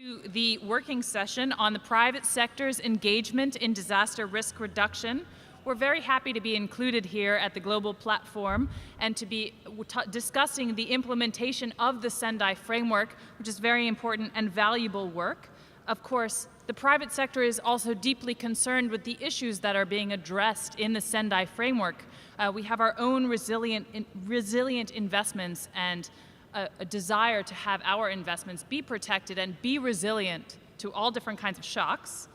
To the working session on the private sector's engagement in disaster risk reduction. We're very happy to be included here at the global platform and to be discussing the implementation of the Sendai framework, which is very important and valuable work. Of course, the private sector is also deeply concerned with the issues that are being addressed in the Sendai framework. We have our own resilient investments and a desire to have our investments be protected and be resilient to all different kinds of shocks.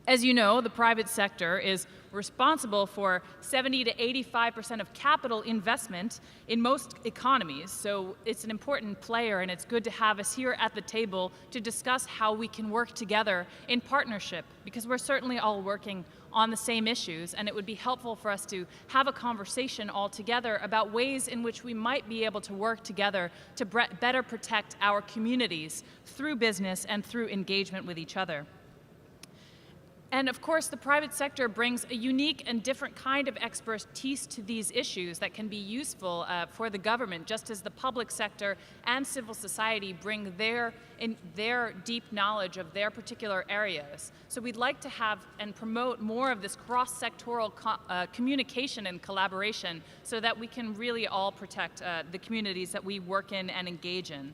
As you know, the private sector is responsible for 70 to 85% of capital investment in most economies. So it's an important player, and it's good to have us here at the table to discuss how we can work together in partnership, because we're certainly all working on the same issues, and it would be helpful for us to have a conversation all together about ways in which we might be able to work together to better protect our communities through business and through engagement with each other. And of course, the private sector brings a unique and different kind of expertise to these issues that can be useful for the government, just as the public sector and civil society bring their deep knowledge of their particular areas. So we'd like to have and promote more of this cross-sectoral communication and collaboration so that we can really all protect the communities that we work in and engage in.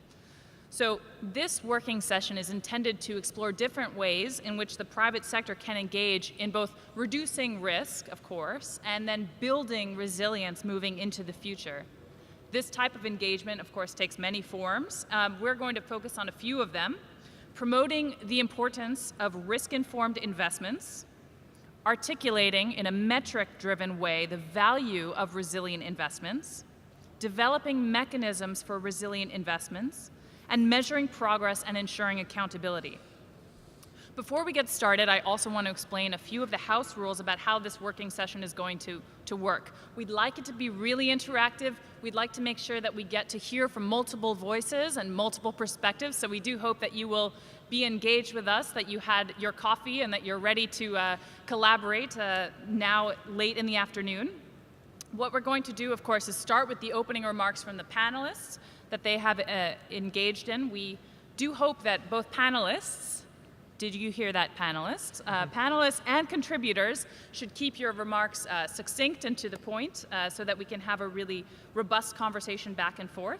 So this working session is intended to explore different ways in which the private sector can engage in both reducing risk, of course, and then building resilience moving into the future. This type of engagement, of course, takes many forms. We're going to focus on a few of them: promoting the importance of risk-informed investments, articulating in a metric-driven way the value of resilient investments, developing mechanisms for resilient investments, and measuring progress and ensuring accountability. Before we get started, I also want to explain a few of the house rules about how this working session is going to work. We'd like it to be really interactive. We'd like to make sure that we get to hear from multiple voices and multiple perspectives, so we do hope that you will be engaged with us, that you had your coffee, and that you're ready to collaborate now late in the afternoon. What we're going to do, of course, is start with the opening remarks from the panelists that they have engaged in. We do hope that both panelists, did you hear that, panelists? Panelists and contributors should keep your remarks succinct and to the point so that we can have a really robust conversation back and forth.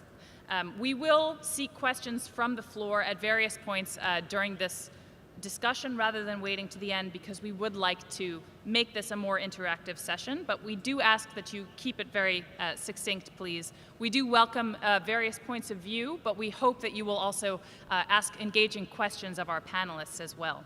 We will seek questions from the floor at various points during this discussion rather than waiting to the end, because we would like to make this a more interactive session, but we do ask that you keep it very succinct, please. We do welcome various points of view, but we hope that you will also ask engaging questions of our panelists as well.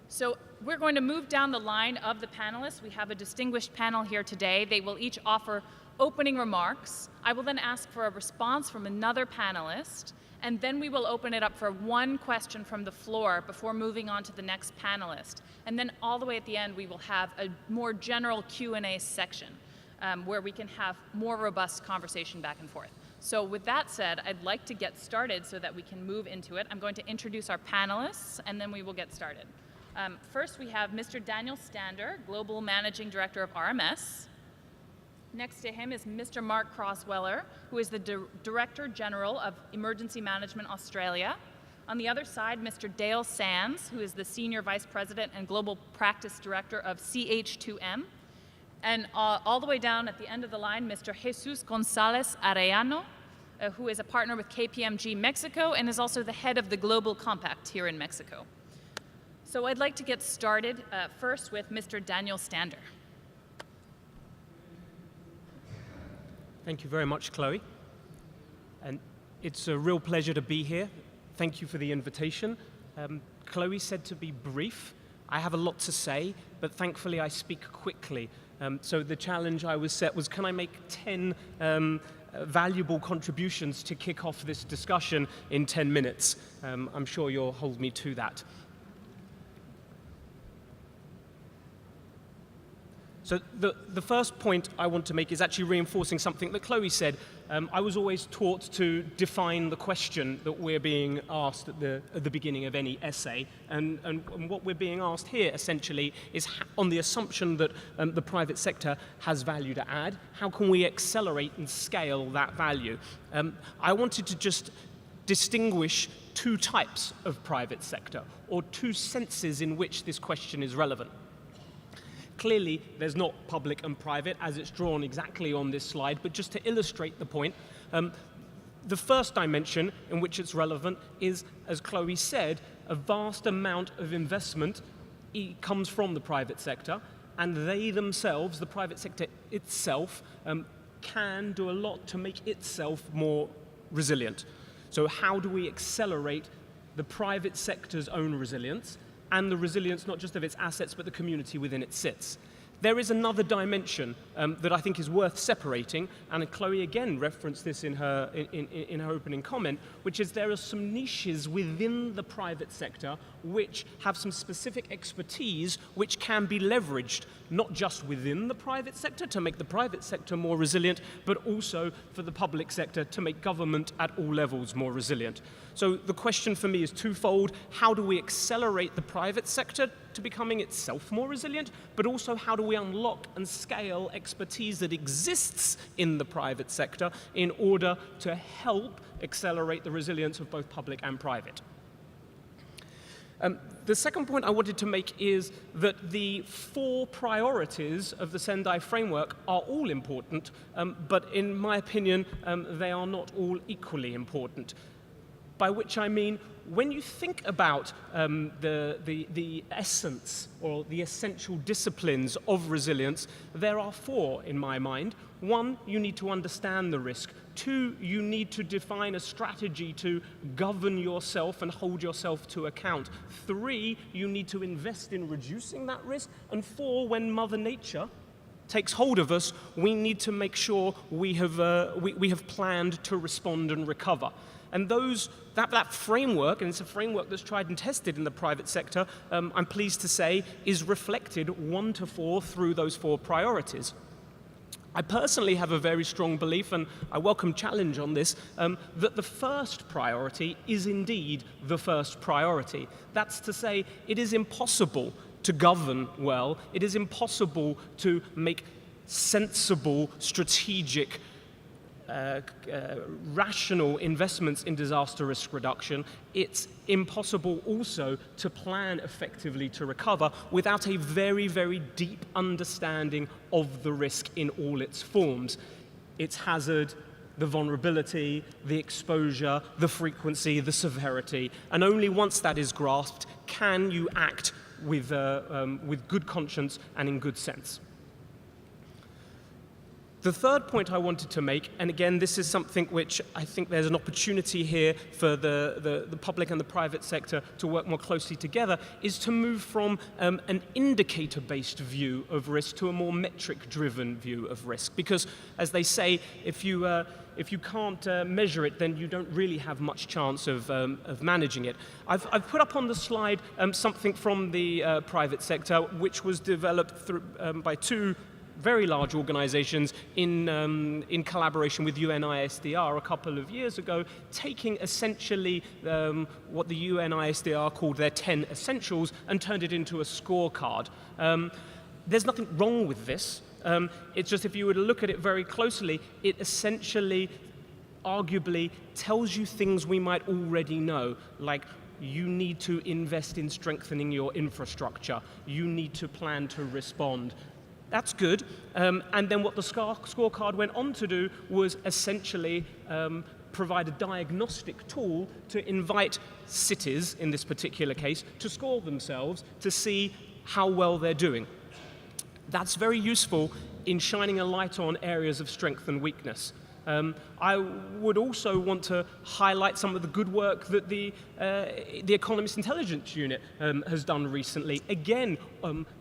So we're going to move down the line of the panelists. We have a distinguished panel here today. They will each offer opening remarks. I will then ask for a response from another panelist, and then we will open it up for one question from the floor before moving on to the next panelist. And then all the way at the end, we will have a more general Q&A section where we can have more robust conversation back and forth. So with that said, I'd like to get started so that we can move into it. I'm going to introduce our panelists, and then we will get started. First, we have Mr. Daniel Stander, Global Managing Director of RMS. Next to him is Mr. Mark Crossweller, who is the Director General of Emergency Management Australia. On the other side, Mr. Dale Sands, who is the Senior Vice President and Global Practice Director of CH2M. And all the way down at the end of the line, Mr. Jesus Gonzalez Arellano, who is a partner with KPMG Mexico and is also the head of the Global Compact here in Mexico. So I'd like to get started first with Mr. Daniel Stander. Thank you very much, Chloe. And it's a real pleasure to be here. Thank you for the invitation. Chloe said to be brief. I have a lot to say, but thankfully I speak quickly. So the challenge I was set was, can I make 10 valuable contributions to kick off this discussion in 10 minutes? I'm sure you'll hold me to that. So the first point I want to make is actually reinforcing something that Chloe said. I was always taught to define the question that we're being asked at the beginning of any essay. And what we're being asked here, essentially, is on the assumption that the private sector has value to add, how can we accelerate and scale that value? I wanted to just distinguish two types of private sector, or two senses in which this question is relevant. Clearly, there's not public and private as it's drawn exactly on this slide, but just to illustrate the point, the first dimension in which it's relevant is, as Chloe said, a vast amount of investment comes from the private sector, and they themselves, the private sector itself, can do a lot to make itself more resilient. So how do we accelerate the private sector's own resilience and the resilience not just of its assets but the community within it sits? There is another dimension that I think is worth separating, and Chloe again referenced this in her opening comment, which is there are some niches within the private sector which have some specific expertise which can be leveraged, not just within the private sector to make the private sector more resilient, but also for the public sector to make government at all levels more resilient. So the question for me is twofold. How do we accelerate the private sector to becoming itself more resilient, but also how do we unlock and scale expertise that exists in the private sector in order to help accelerate the resilience of both public and private? The second point I wanted to make is that the 4 priorities of the Sendai framework are all important, but in my opinion, they are not all equally important. By which I mean, when you think about the essence or the essential disciplines of resilience, there are 4 in my mind. 1, you need to understand the risk. 2, you need to define a strategy to govern yourself and hold yourself to account. 3, you need to invest in reducing that risk. And 4, when Mother Nature takes hold of us, we need to make sure we have planned to respond and recover. And that framework, and it's a framework that's tried and tested in the private sector, I'm pleased to say, is reflected 1 to 4 through those 4 priorities. I personally have a very strong belief, and I welcome challenge on this, that the first priority is indeed the first priority. That's to say, it is impossible to govern well. It is impossible to make sensible, strategic, rational investments in disaster risk reduction. It's impossible also to plan effectively to recover without a very, very deep understanding of the risk in all its forms. Its hazard, the vulnerability, the exposure, the frequency, the severity. And only once that is grasped can you act with good conscience and in good sense. The third point I wanted to make, and again, this is something which I think there's an opportunity here for the public and the private sector to work more closely together, is to move from an indicator-based view of risk to a more metric-driven view of risk. Because, as they say, if you can't measure it, then you don't really have much chance of managing it. I've put up on the slide something from the private sector, which was developed by 2 very large organizations in collaboration with UNISDR a couple of years ago, taking essentially what the UNISDR called their 10 essentials and turned it into a scorecard. There's nothing wrong with this. It's just if you were to look at it very closely, it essentially, arguably, tells you things we might already know, like you need to invest in strengthening your infrastructure. You need to plan to respond. That's good. And then what the scorecard went on to do was essentially provide a diagnostic tool to invite cities, in this particular case, to score themselves to see how well they're doing. That's very useful in shining a light on areas of strength and weakness. I would also want to highlight some of the good work that the Economist Intelligence Unit has done recently, again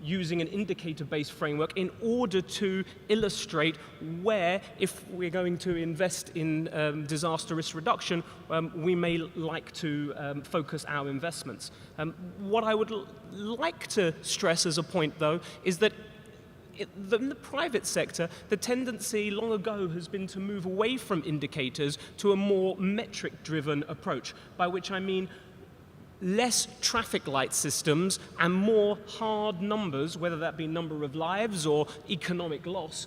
using an indicator-based framework in order to illustrate where, if we're going to invest in disaster risk reduction, we may like to focus our investments. What I would like to stress as a point, though, is that in the private sector, the tendency long ago has been to move away from indicators to a more metric-driven approach, by which I mean less traffic light systems and more hard numbers, whether that be number of lives or economic loss,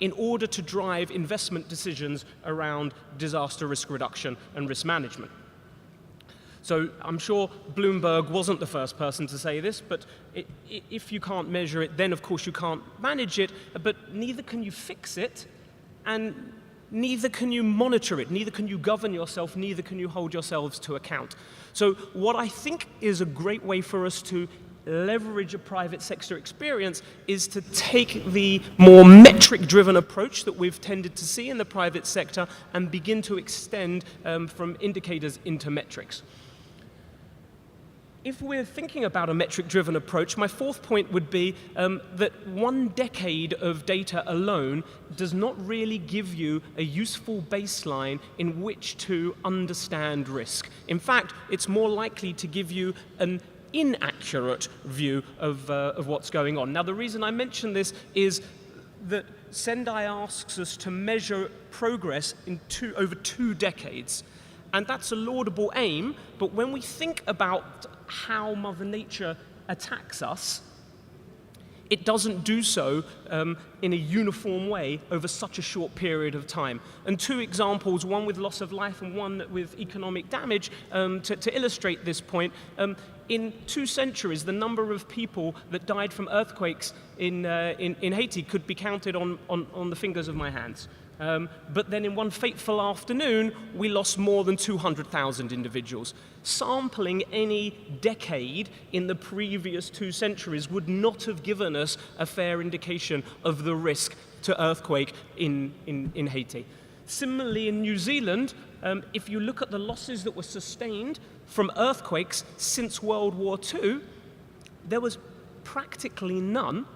in order to drive investment decisions around disaster risk reduction and risk management. So I'm sure Bloomberg wasn't the first person to say this, but if you can't measure it, then of course you can't manage it, but neither can you fix it, and neither can you monitor it, neither can you govern yourself, neither can you hold yourselves to account. So what I think is a great way for us to leverage a private sector experience is to take the more metric-driven approach that we've tended to see in the private sector and begin to extend from indicators into metrics. If we're thinking about a metric-driven approach, my fourth point would be that 1 decade of data alone does not really give you a useful baseline in which to understand risk. In fact, it's more likely to give you an inaccurate view of what's going on. Now, the reason I mention this is that Sendai asks us to measure progress in over 2 decades. And that's a laudable aim, but when we think about how Mother Nature attacks us, it doesn't do so in a uniform way over such a short period of time. And 2 examples, one with loss of life and one with economic damage, to illustrate this point. In 2 centuries, the number of people that died from earthquakes in Haiti could be counted on the fingers of my hands. But then in one fateful afternoon, we lost more than 200,000 individuals. Sampling any decade in the previous 2 centuries would not have given us a fair indication of the risk to earthquake in Haiti. Similarly, in New Zealand, if you look at the losses that were sustained from earthquakes since World War II, there was practically none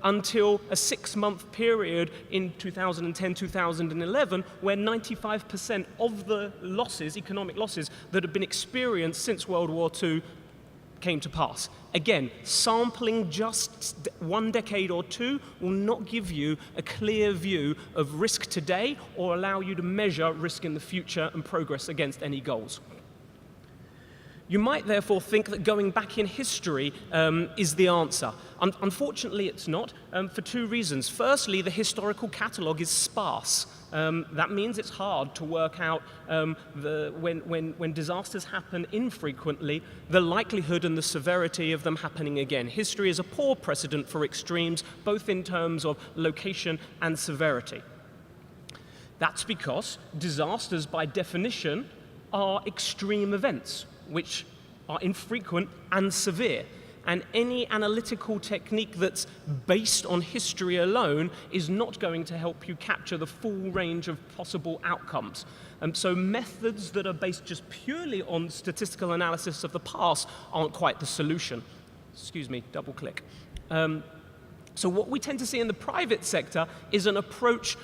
until a 6-month period in 2010-2011, where 95% of the losses, economic losses, that had been experienced since World War II came to pass. Again, sampling just 1 decade or 2 will not give you a clear view of risk today or allow you to measure risk in the future and progress against any goals. You might therefore think that going back in history is the answer. Unfortunately, it's not, for 2 reasons. Firstly, the historical catalogue is sparse. That means it's hard to work out when disasters happen infrequently, the likelihood and the severity of them happening again. History is a poor precedent for extremes, both in terms of location and severity. That's because disasters, by definition, are extreme events, which are infrequent and severe. And any analytical technique that's based on history alone is not going to help you capture the full range of possible outcomes. So methods that are based just purely on statistical analysis of the past aren't quite the solution. Excuse me, double click. So what we tend to see in the private sector is an approach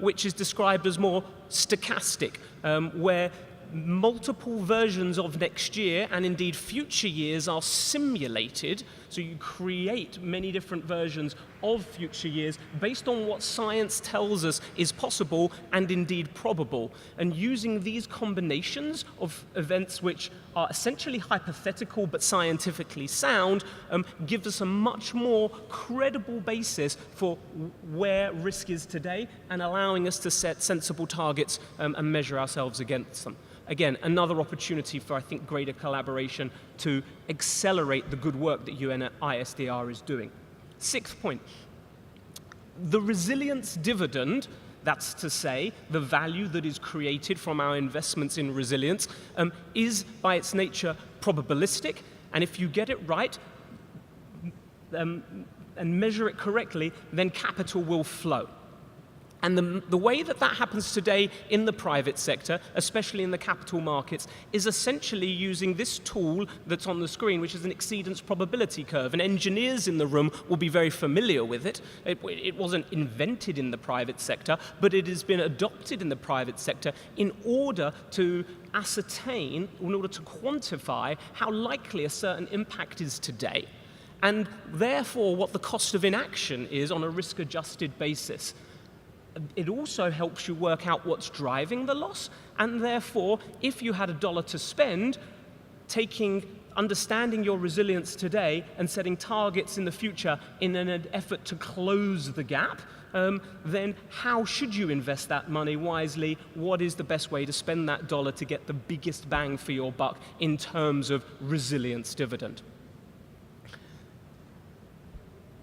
which is described as more stochastic, where multiple versions of next year and indeed future years are simulated. So you create many different versions of future years based on what science tells us is possible and indeed probable. And using these combinations of events which are essentially hypothetical but scientifically sound gives us a much more credible basis for where risk is today and allowing us to set sensible targets and measure ourselves against them. Again, another opportunity for, I think, greater collaboration to accelerate the good work that UNISDR is doing. 6th point, the resilience dividend, that's to say, the value that is created from our investments in resilience, is by its nature probabilistic, and if you get it right and measure it correctly, then capital will flow. And the way that happens today in the private sector, especially in the capital markets, is essentially using this tool that's on the screen, which is an exceedance probability curve. And engineers in the room will be very familiar with it. It wasn't invented in the private sector, but it has been adopted in the private sector in order to ascertain, in order to quantify how likely a certain impact is today, and therefore what the cost of inaction is on a risk-adjusted basis. It also helps you work out what's driving the loss, and therefore, if you had $1 to spend, understanding your resilience today and setting targets in the future in an effort to close the gap then how should you invest that money wisely? What is the best way to spend that dollar to get the biggest bang for your buck in terms of resilience dividend?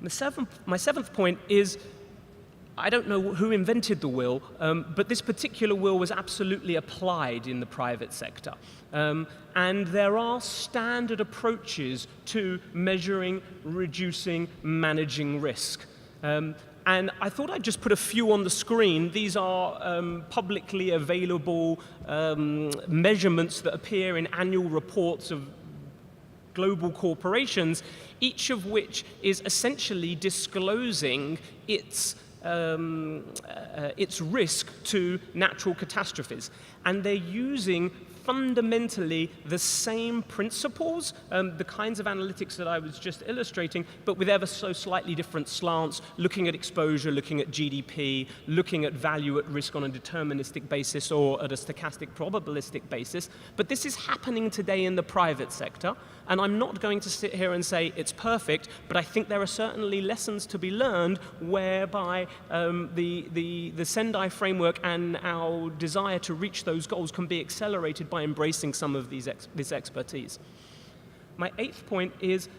My seventh point is, I don't know who invented the will, but this particular will was absolutely applied in the private sector. And there are standard approaches to measuring, reducing, managing risk. And I thought I'd just put a few on the screen. These are publicly available measurements that appear in annual reports of global corporations, each of which is essentially disclosing its risk to natural catastrophes. And they're using fundamentally the same principles, the kinds of analytics that I was just illustrating, but with ever so slightly different slants, looking at exposure, looking at GDP, looking at value at risk on a deterministic basis or at a stochastic probabilistic basis. But this is happening today in the private sector, and I'm not going to sit here and say it's perfect, but I think there are certainly lessons to be learned whereby the Sendai framework and our desire to reach those goals can be accelerated by embracing some of this expertise. My eighth point is,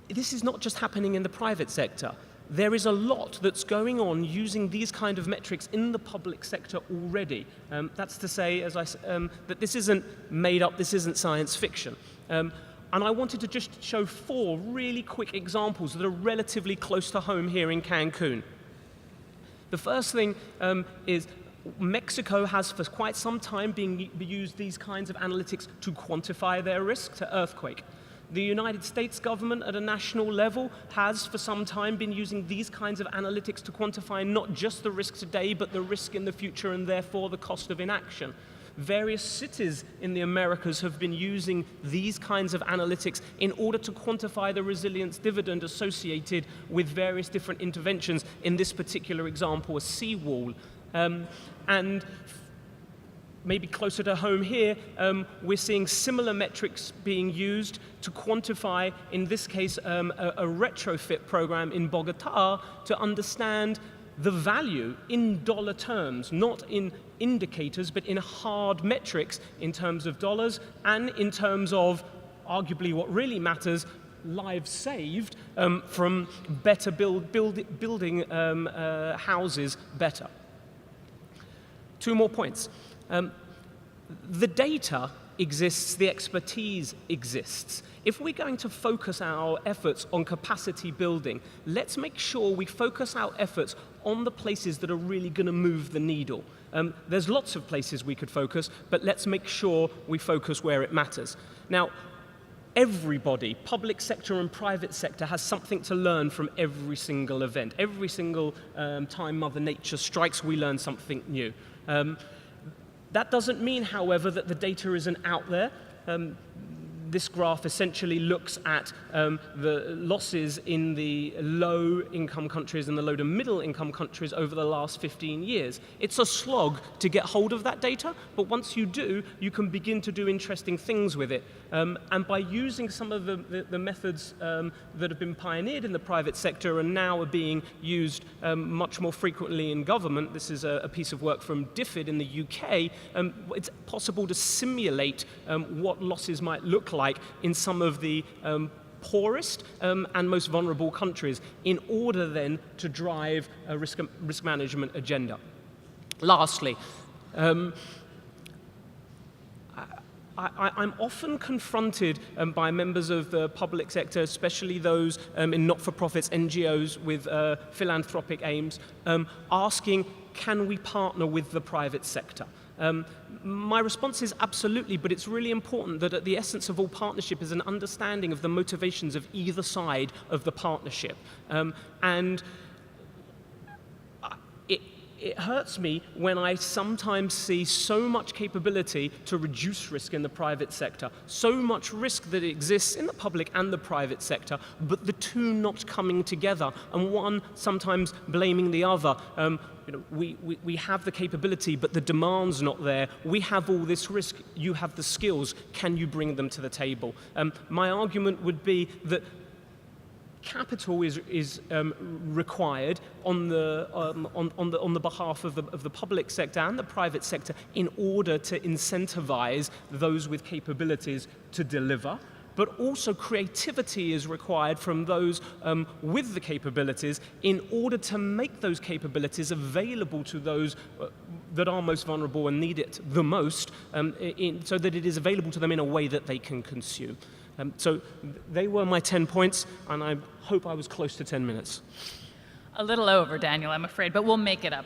this is not just happening in the private sector. There is a lot that's going on using these kind of metrics in the public sector already. That's to say, that this isn't made up, this isn't science fiction. And I wanted to just show 4 really quick examples that are relatively close to home here in Cancun. The first thing is Mexico has for quite some time used these kinds of analytics to quantify their risk to earthquake. The United States government at a national level has for some time been using these kinds of analytics to quantify not just the risk today, but the risk in the future and therefore the cost of inaction. Various cities in the Americas have been using these kinds of analytics in order to quantify the resilience dividend associated with various different interventions, in this particular example, a seawall. And maybe closer to home here, we're seeing similar metrics being used to quantify, in this case, a retrofit program in Bogota to understand the value in dollar terms, not in indicators, but in hard metrics in terms of dollars and in terms of, arguably what really matters, lives saved from better building houses better. 2 more points. The data exists, the expertise exists. If we're going to focus our efforts on capacity building, let's make sure we focus our efforts on the places that are really going to move the needle. There's lots of places we could focus, but let's make sure we focus where it matters. Now, everybody, public sector and private sector, has something to learn from every single event. Every single time Mother Nature strikes, we learn something new. That doesn't mean, however, that the data isn't out there. This graph essentially looks at the losses in the low-income countries and the low to middle-income countries over the last 15 years. It's a slog to get hold of that data, but once you do, you can begin to do interesting things with it. And by using some of the methods that have been pioneered in the private sector and now are being used much more frequently in government, this is a piece of work from DFID in the UK, it's possible to simulate what losses might look like in some of the poorest and most vulnerable countries in order then to drive a risk management agenda. Lastly, I'm often confronted by members of the public sector, especially those in not-for-profits, NGOs with philanthropic aims, asking, can we partner with the private sector? My response is absolutely, but it's really important that at the essence of all partnership is an understanding of the motivations of either side of the partnership. And it hurts me when I sometimes see so much capability to reduce risk in the private sector, so much risk that exists in the public and the private sector, but the two not coming together, and one sometimes blaming the other. We have the capability, but the demand's not there. We have all this risk. You have the skills. Can you bring them to the table? My argument would be that capital is required on the behalf of the public sector and the private sector in order to incentivize those with capabilities to deliver. But also creativity is required from those with the capabilities in order to make those capabilities available to those that are most vulnerable and need it the most, so that it is available to them in a way that they can consume. So they were my 10 points, and I hope I was close to 10 minutes. A little over, Daniel, I'm afraid, but we'll make it up.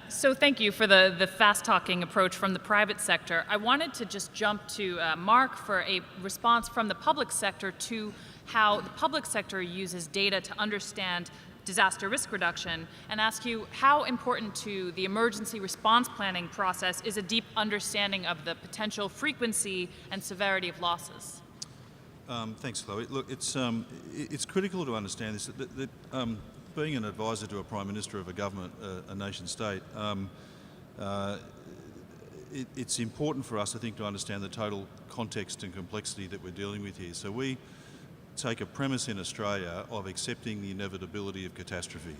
So thank you for the fast-talking approach from the private sector. I wanted to just jump to Mark for a response from the public sector to how the public sector uses data to understand disaster risk reduction, and ask you how important to the emergency response planning process is a deep understanding of the potential frequency and severity of losses. Thanks, Chloe. Look, it's critical to understand this, that being an advisor to a Prime Minister of a government, a nation state, it's important for us, I think, to understand the total context and complexity that we're dealing with here. So we take a premise in Australia of accepting the inevitability of catastrophe.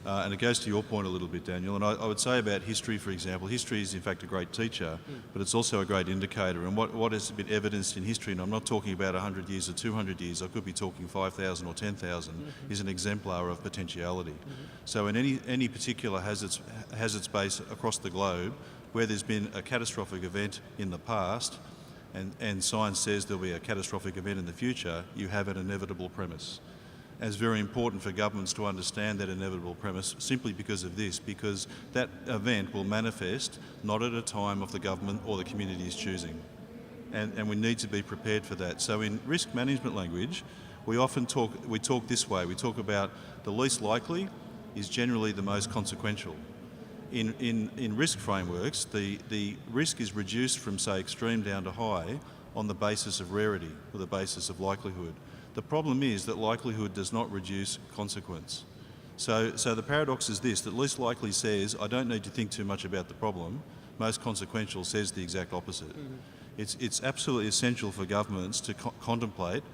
And it goes to your point a little bit, Daniel, and I would say about history, for example, history is in fact a great teacher, but it's also a great indicator. And what has been evidenced in history, and I'm not talking about 100 years or 200 years, I could be talking 5,000 or 10,000, is an exemplar of potentiality. So in any particular has its base across the globe, where there's been a catastrophic event in the past, and science says there'll be a catastrophic event in the future, you have an inevitable premise. And it's very important for governments to understand that inevitable premise simply because of this, because that event will manifest not at a time of the government or the community's choosing. And we need to be prepared for that. So in risk management language, we talk this way. We talk about the least likely is generally the most consequential. In risk frameworks, the risk is reduced from, say, extreme down to high on the basis of rarity or the basis of likelihood. The problem is that likelihood does not reduce consequence. So the paradox is this, that least likely says, I don't need to think too much about the problem. Most consequential says the exact opposite. It's absolutely essential for governments to contemplate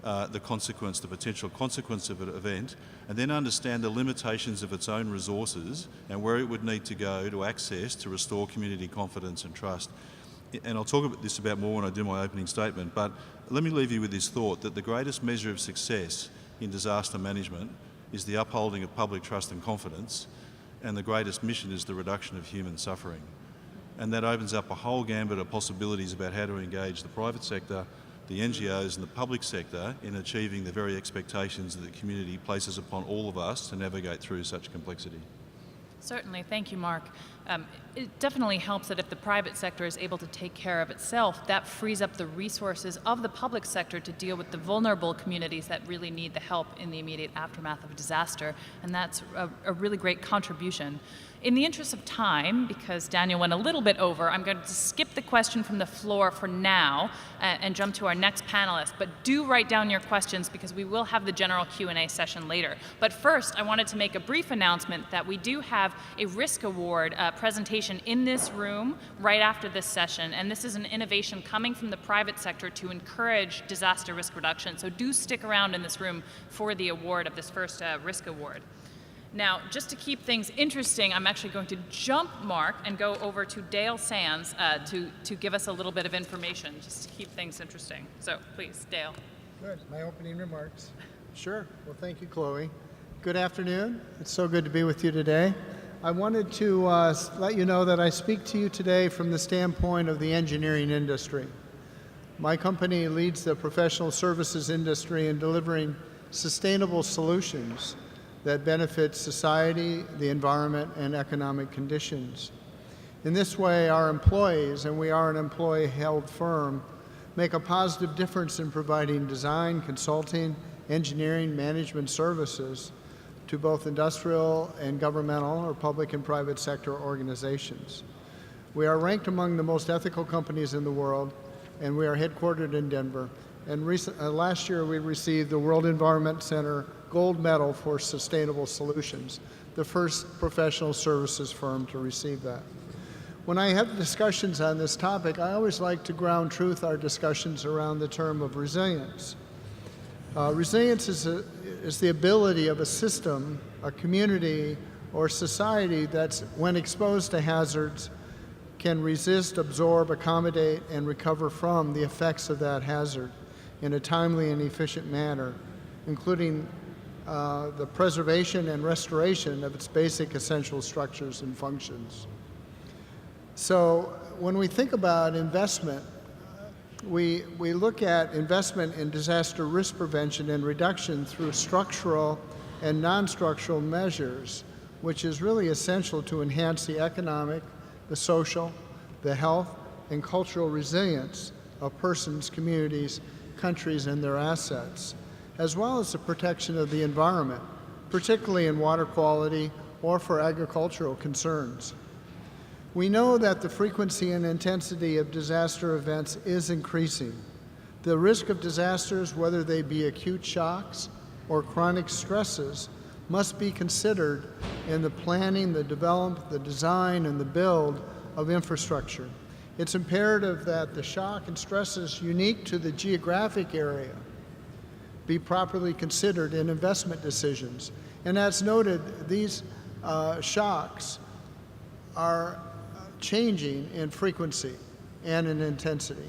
the potential consequence of an event, and then understand the limitations of its own resources and where it would need to go to access to restore community confidence and trust. And I'll talk about this more when I do my opening statement, but let me leave you with this thought, that the greatest measure of success in disaster management is the upholding of public trust and confidence, and the greatest mission is the reduction of human suffering. And that opens up a whole gambit of possibilities about how to engage the private sector, the NGOs and the public sector in achieving the very expectations that the community places upon all of us to navigate through such complexity. Certainly. Thank you, Mark. It definitely helps that if the private sector is able to take care of itself, that frees up the resources of the public sector to deal with the vulnerable communities that really need the help in the immediate aftermath of a disaster. And that's a really great contribution. In the interest of time, because Daniel went a little bit over, I'm going to skip the question from the floor for now and jump to our next panelist. But do write down your questions, because we will have the general Q&A session later. But first, I wanted to make a brief announcement that we do have a Risk Award presentation in this room right after this session. And this is an innovation coming from the private sector to encourage disaster risk reduction. So do stick around in this room for the award of this first Risk Award. Now, just to keep things interesting, I'm actually going to jump Mark and go over to Dale Sands to give us a little bit of information, just to keep things interesting. So, please, Dale. Good. My opening remarks. Sure. Well, thank you, Chloe. Good afternoon. It's so good to be with you today. I wanted to let you know that I speak to you today from the standpoint of the engineering industry. My company leads the professional services industry in delivering sustainable solutions that benefit society, the environment, and economic conditions. In this way, our employees, and we are an employee-held firm, make a positive difference in providing design, consulting, engineering, management services to both industrial and governmental or public and private sector organizations. We are ranked among the most ethical companies in the world, and we are headquartered in Denver. And last year, we received the World Environment Center Gold Medal for Sustainable Solutions, the first professional services firm to receive that. When I have discussions on this topic, I always like to ground truth our discussions around the term of resilience. Resilience is the ability of a system, a community, or society that's, when exposed to hazards, can resist, absorb, accommodate, and recover from the effects of that hazard in a timely and efficient manner, including the preservation and restoration of its basic essential structures and functions. So when we think about investment, we look at investment in disaster risk prevention and reduction through structural and non-structural measures, which is really essential to enhance the economic, the social, the health, and cultural resilience of persons, communities, countries, and their assets, as well as the protection of the environment, particularly in water quality or for agricultural concerns. We know that the frequency and intensity of disaster events is increasing. The risk of disasters, whether they be acute shocks or chronic stresses, must be considered in the planning, the development, the design, and the build of infrastructure. It's imperative that the shock and stresses unique to the geographic area be properly considered in investment decisions. And as noted, these shocks are changing in frequency and in intensity.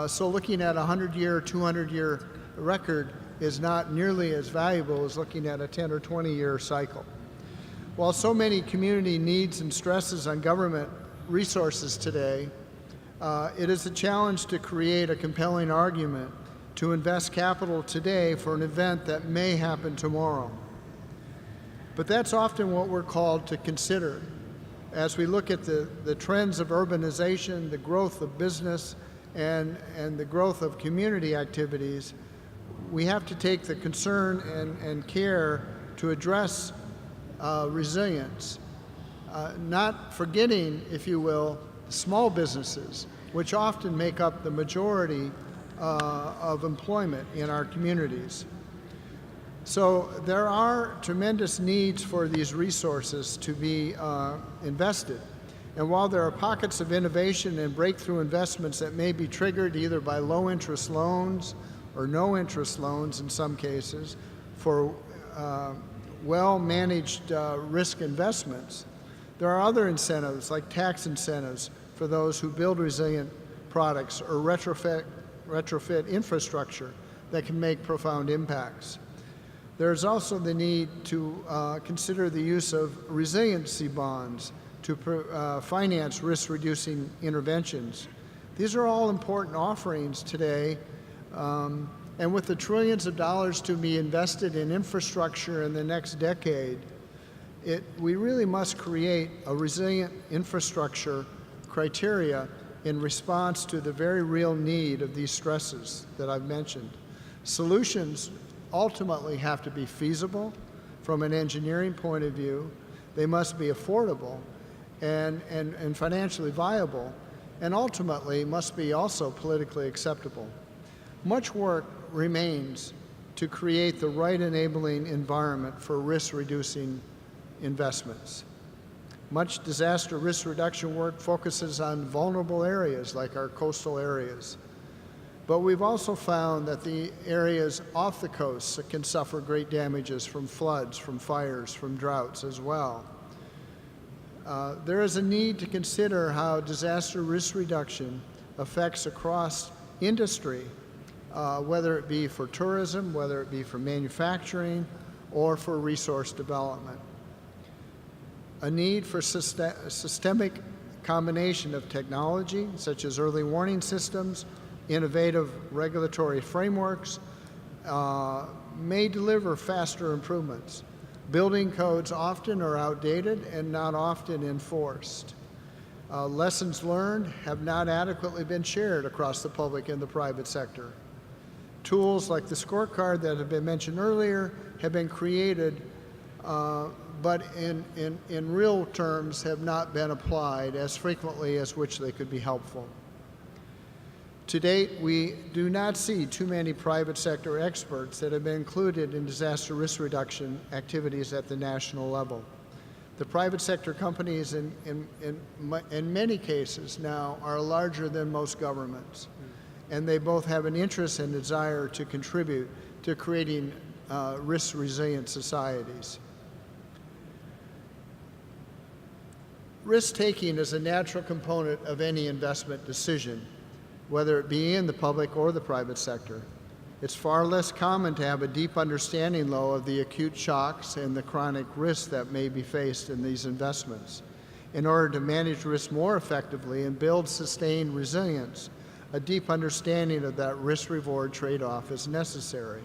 So looking at a 100-year, 200-year record is not nearly as valuable as looking at a 10 or 20-year cycle. While so many community needs and stresses on government resources today, it is a challenge to create a compelling argument to invest capital today for an event that may happen tomorrow. But that's often what we're called to consider as we look at the trends of urbanization, the growth of business, and the growth of community activities. We have to take the concern and care to address resilience, not forgetting, if you will, small businesses, which often make up the majority of employment in our communities. So there are tremendous needs for these resources to be invested. And while there are pockets of innovation and breakthrough investments that may be triggered either by low interest loans or no interest loans in some cases for well-managed risk investments, there are other incentives like tax incentives for those who build resilient products or retrofit infrastructure that can make profound impacts. There's also the need to consider the use of resiliency bonds to finance risk-reducing interventions. These are all important offerings today, and with the trillions of dollars to be invested in infrastructure in the next decade, we really must create a resilient infrastructure criteria in response to the very real need of these stresses that I've mentioned. Solutions ultimately have to be feasible from an engineering point of view. They must be affordable and financially viable, and ultimately must be also politically acceptable. Much work remains to create the right enabling environment for risk-reducing investments. Much disaster risk reduction work focuses on vulnerable areas like our coastal areas. But we've also found that the areas off the coast can suffer great damages from floods, from fires, from droughts as well. There is a need to consider how disaster risk reduction affects across industry, whether it be for tourism, whether it be for manufacturing, or for resource development. A need for systemic combination of technology, such as early warning systems, innovative regulatory frameworks, may deliver faster improvements. Building codes often are outdated and not often enforced. Lessons learned have not adequately been shared across the public and the private sector. Tools like the scorecard that have been mentioned earlier have been created, but in real terms have not been applied as frequently as which they could be helpful. To date, we do not see too many private sector experts that have been included in disaster risk reduction activities at the national level. The private sector companies in many cases now are larger than most governments, and they both have an interest and desire to contribute to creating risk-resilient societies. Risk-taking is a natural component of any investment decision, whether it be in the public or the private sector. It's far less common to have a deep understanding, though, of the acute shocks and the chronic risks that may be faced in these investments. In order to manage risk more effectively and build sustained resilience, a deep understanding of that risk-reward trade-off is necessary.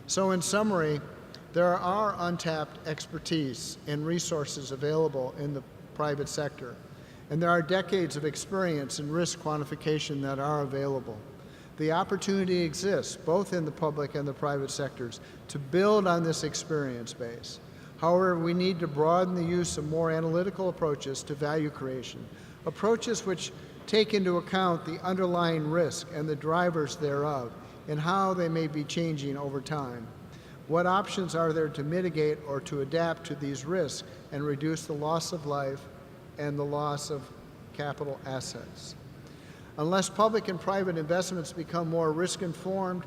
So in summary, there are untapped expertise and resources available in the private sector, and there are decades of experience in risk quantification that are available. The opportunity exists, both in the public and the private sectors, to build on this experience base. However, we need to broaden the use of more analytical approaches to value creation, approaches which take into account the underlying risk and the drivers thereof, and how they may be changing over time. What options are there to mitigate or to adapt to these risks and reduce the loss of life and the loss of capital assets? Unless public and private investments become more risk-informed,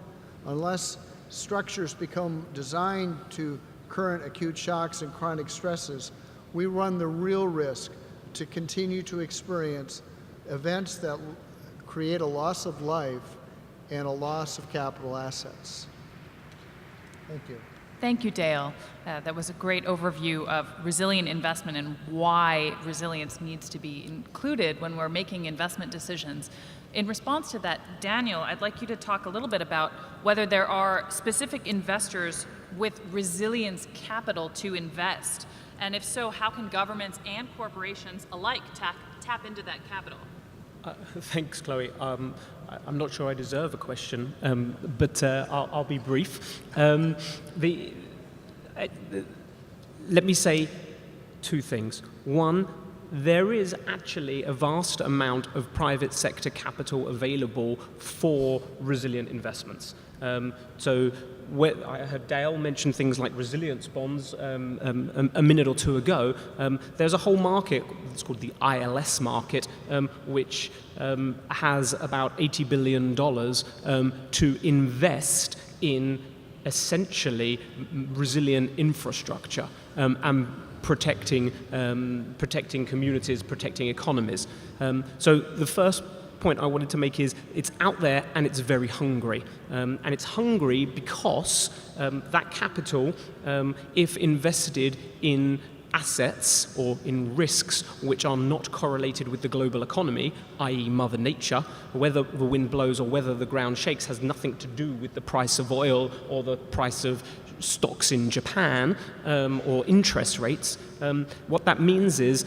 unless structures become designed to current acute shocks and chronic stresses, we run the real risk to continue to experience events that create a loss of life and a loss of capital assets. Thank you. Thank you, Dale. That was a great overview of resilient investment and why resilience needs to be included when we're making investment decisions. In response to that, Daniel, I'd like you to talk a little bit about whether there are specific investors with resilience capital to invest, and if so, how can governments and corporations alike tap into that capital? Thanks, Chloe. I'm not sure I deserve a question, but I'll be brief. Let me say two things. One, there is actually a vast amount of private sector capital available for resilient investments. I heard Dale mention things like resilience bonds a minute or two ago. There's a whole market, it's called the ILS market, which has about $80 billion to invest in essentially resilient infrastructure and protecting communities, protecting economies. So the first point I wanted to make is it's out there and it's very hungry. And it's hungry because that capital, if invested in assets or in risks which are not correlated with the global economy, i.e. Mother Nature, whether the wind blows or whether the ground shakes has nothing to do with the price of oil or the price of stocks in Japan or interest rates. What that means is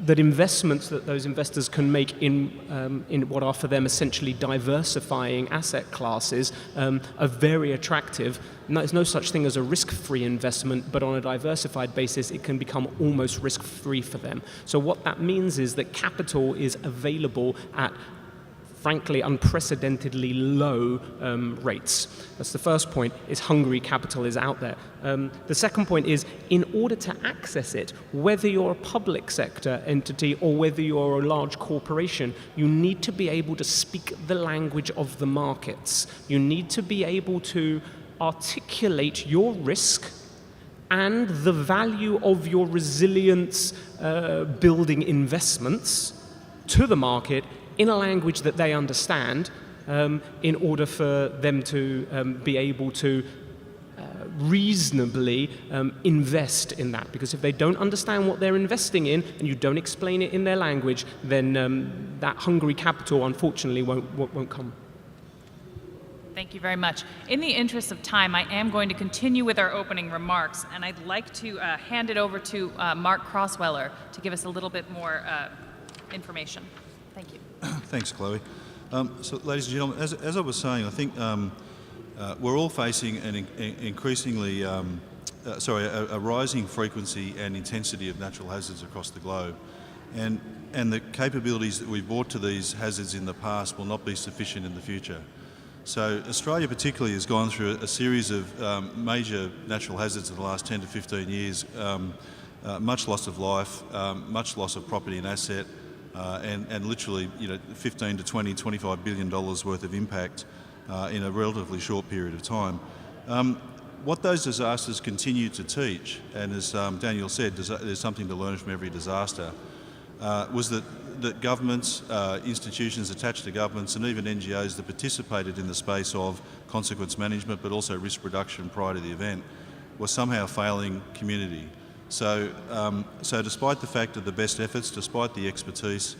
that investments that those investors can make in what are for them essentially diversifying asset classes are very attractive. No, there's no such thing as a risk-free investment, but on a diversified basis, it can become almost risk-free for them. So what that means is that capital is available at frankly, unprecedentedly low rates. That's the first point, is hungry capital is out there. The second point is, in order to access it, whether you're a public sector entity or whether you're a large corporation, you need to be able to speak the language of the markets. You need to be able to articulate your risk and the value of your resilience building investments to the market in a language that they understand, in order for them to be able to reasonably invest in that. Because if they don't understand what they're investing in and you don't explain it in their language, then that hungry capital unfortunately won't come. Thank you very much. In the interest of time, I am going to continue with our opening remarks, and I'd like to hand it over to Mark Crossweller to give us a little bit more information. Thank you. Thanks, Chloe. So, ladies and gentlemen, as I was saying, I think we're all facing an increasingly, a rising frequency and intensity of natural hazards across the globe, and the capabilities that we've brought to these hazards in the past will not be sufficient in the future. So, Australia particularly has gone through a series of major natural hazards in the last 10 to 15 years, much loss of life, much loss of property and asset. And literally, $15 to $20, $25 billion worth of impact in a relatively short period of time. What those disasters continue to teach, and as Daniel said, there's something to learn from every disaster, was that governments, institutions attached to governments and even NGOs that participated in the space of consequence management but also risk reduction prior to the event were somehow failing community. So despite the fact of the best efforts, despite the expertise,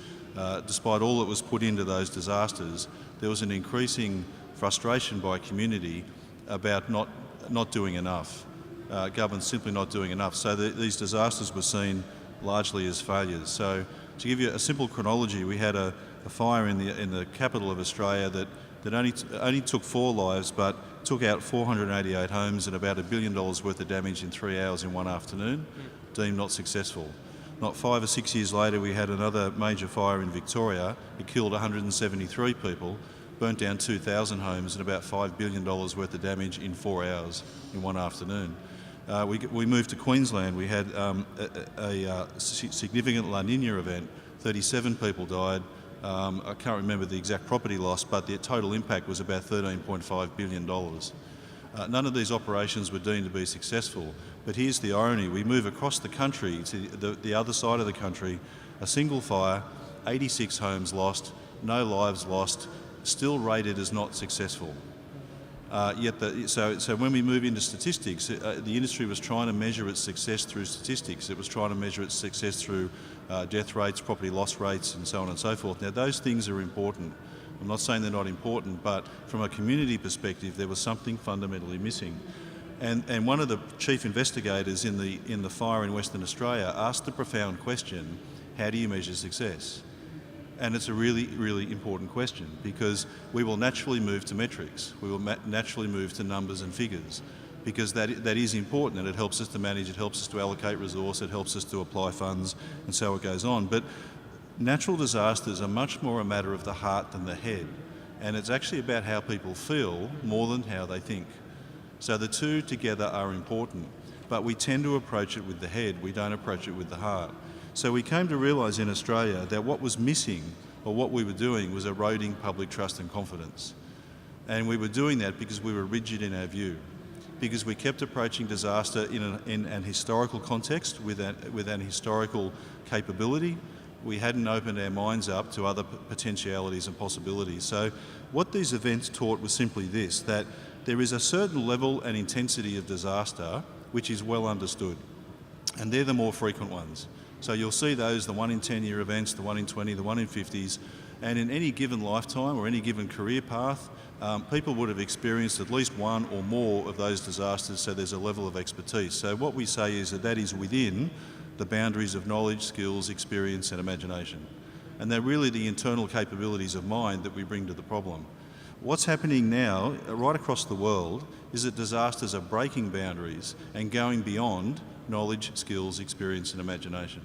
despite all that was put into those disasters, there was an increasing frustration by community about not doing enough. Governments simply not doing enough. So these disasters were seen largely as failures. So to give you a simple chronology, we had a fire in the capital of Australia that only took 4 lives, but took out 488 homes and about $1 billion worth of damage in 3 hours in one afternoon, deemed not successful. Not 5 or 6 years later, we had another major fire in Victoria. It killed 173 people, burnt down 2,000 homes and about $5 billion worth of damage in 4 hours in one afternoon. We moved to Queensland. We had a significant La Nina event. 37 people died. I can't remember the exact property loss, but the total impact was about $13.5 billion. None of these operations were deemed to be successful, but here's the irony. We move across the country to the other side of the country, a single fire, 86 homes lost, no lives lost, still rated as not successful. So when we move into statistics, the industry was trying to measure its success through statistics. It was trying to measure its success through death rates, property loss rates, and so on and so forth. Now, those things are important. I'm not saying they're not important, but from a community perspective, there was something fundamentally missing. And one of the chief investigators in the fire in Western Australia asked the profound question, how do you measure success? And it's a really, really important question, because we will naturally move to metrics. We will naturally move to numbers and figures, because that is important, and it helps us to manage, it helps us to allocate resource, it helps us to apply funds, and so it goes on. But natural disasters are much more a matter of the heart than the head, and it's actually about how people feel more than how they think. So the two together are important, but we tend to approach it with the head, we don't approach it with the heart. So we came to realise in Australia that what was missing, or what we were doing, was eroding public trust and confidence. And we were doing that because we were rigid in our view, because we kept approaching disaster in an historical context with an historical capability. We hadn't opened our minds up to other potentialities and possibilities. So what these events taught was simply this, that there is a certain level and intensity of disaster which is well understood, and they're the more frequent ones. So you'll see those, the 1 in 10-year events, the 1 in 20, the 1 in 50s, and in any given lifetime or any given career path, people would have experienced at least one or more of those disasters, so there's a level of expertise. So what we say is that is within the boundaries of knowledge, skills, experience and imagination. And they're really the internal capabilities of mind that we bring to the problem. What's happening now, right across the world, is that disasters are breaking boundaries and going beyond knowledge, skills, experience and imagination.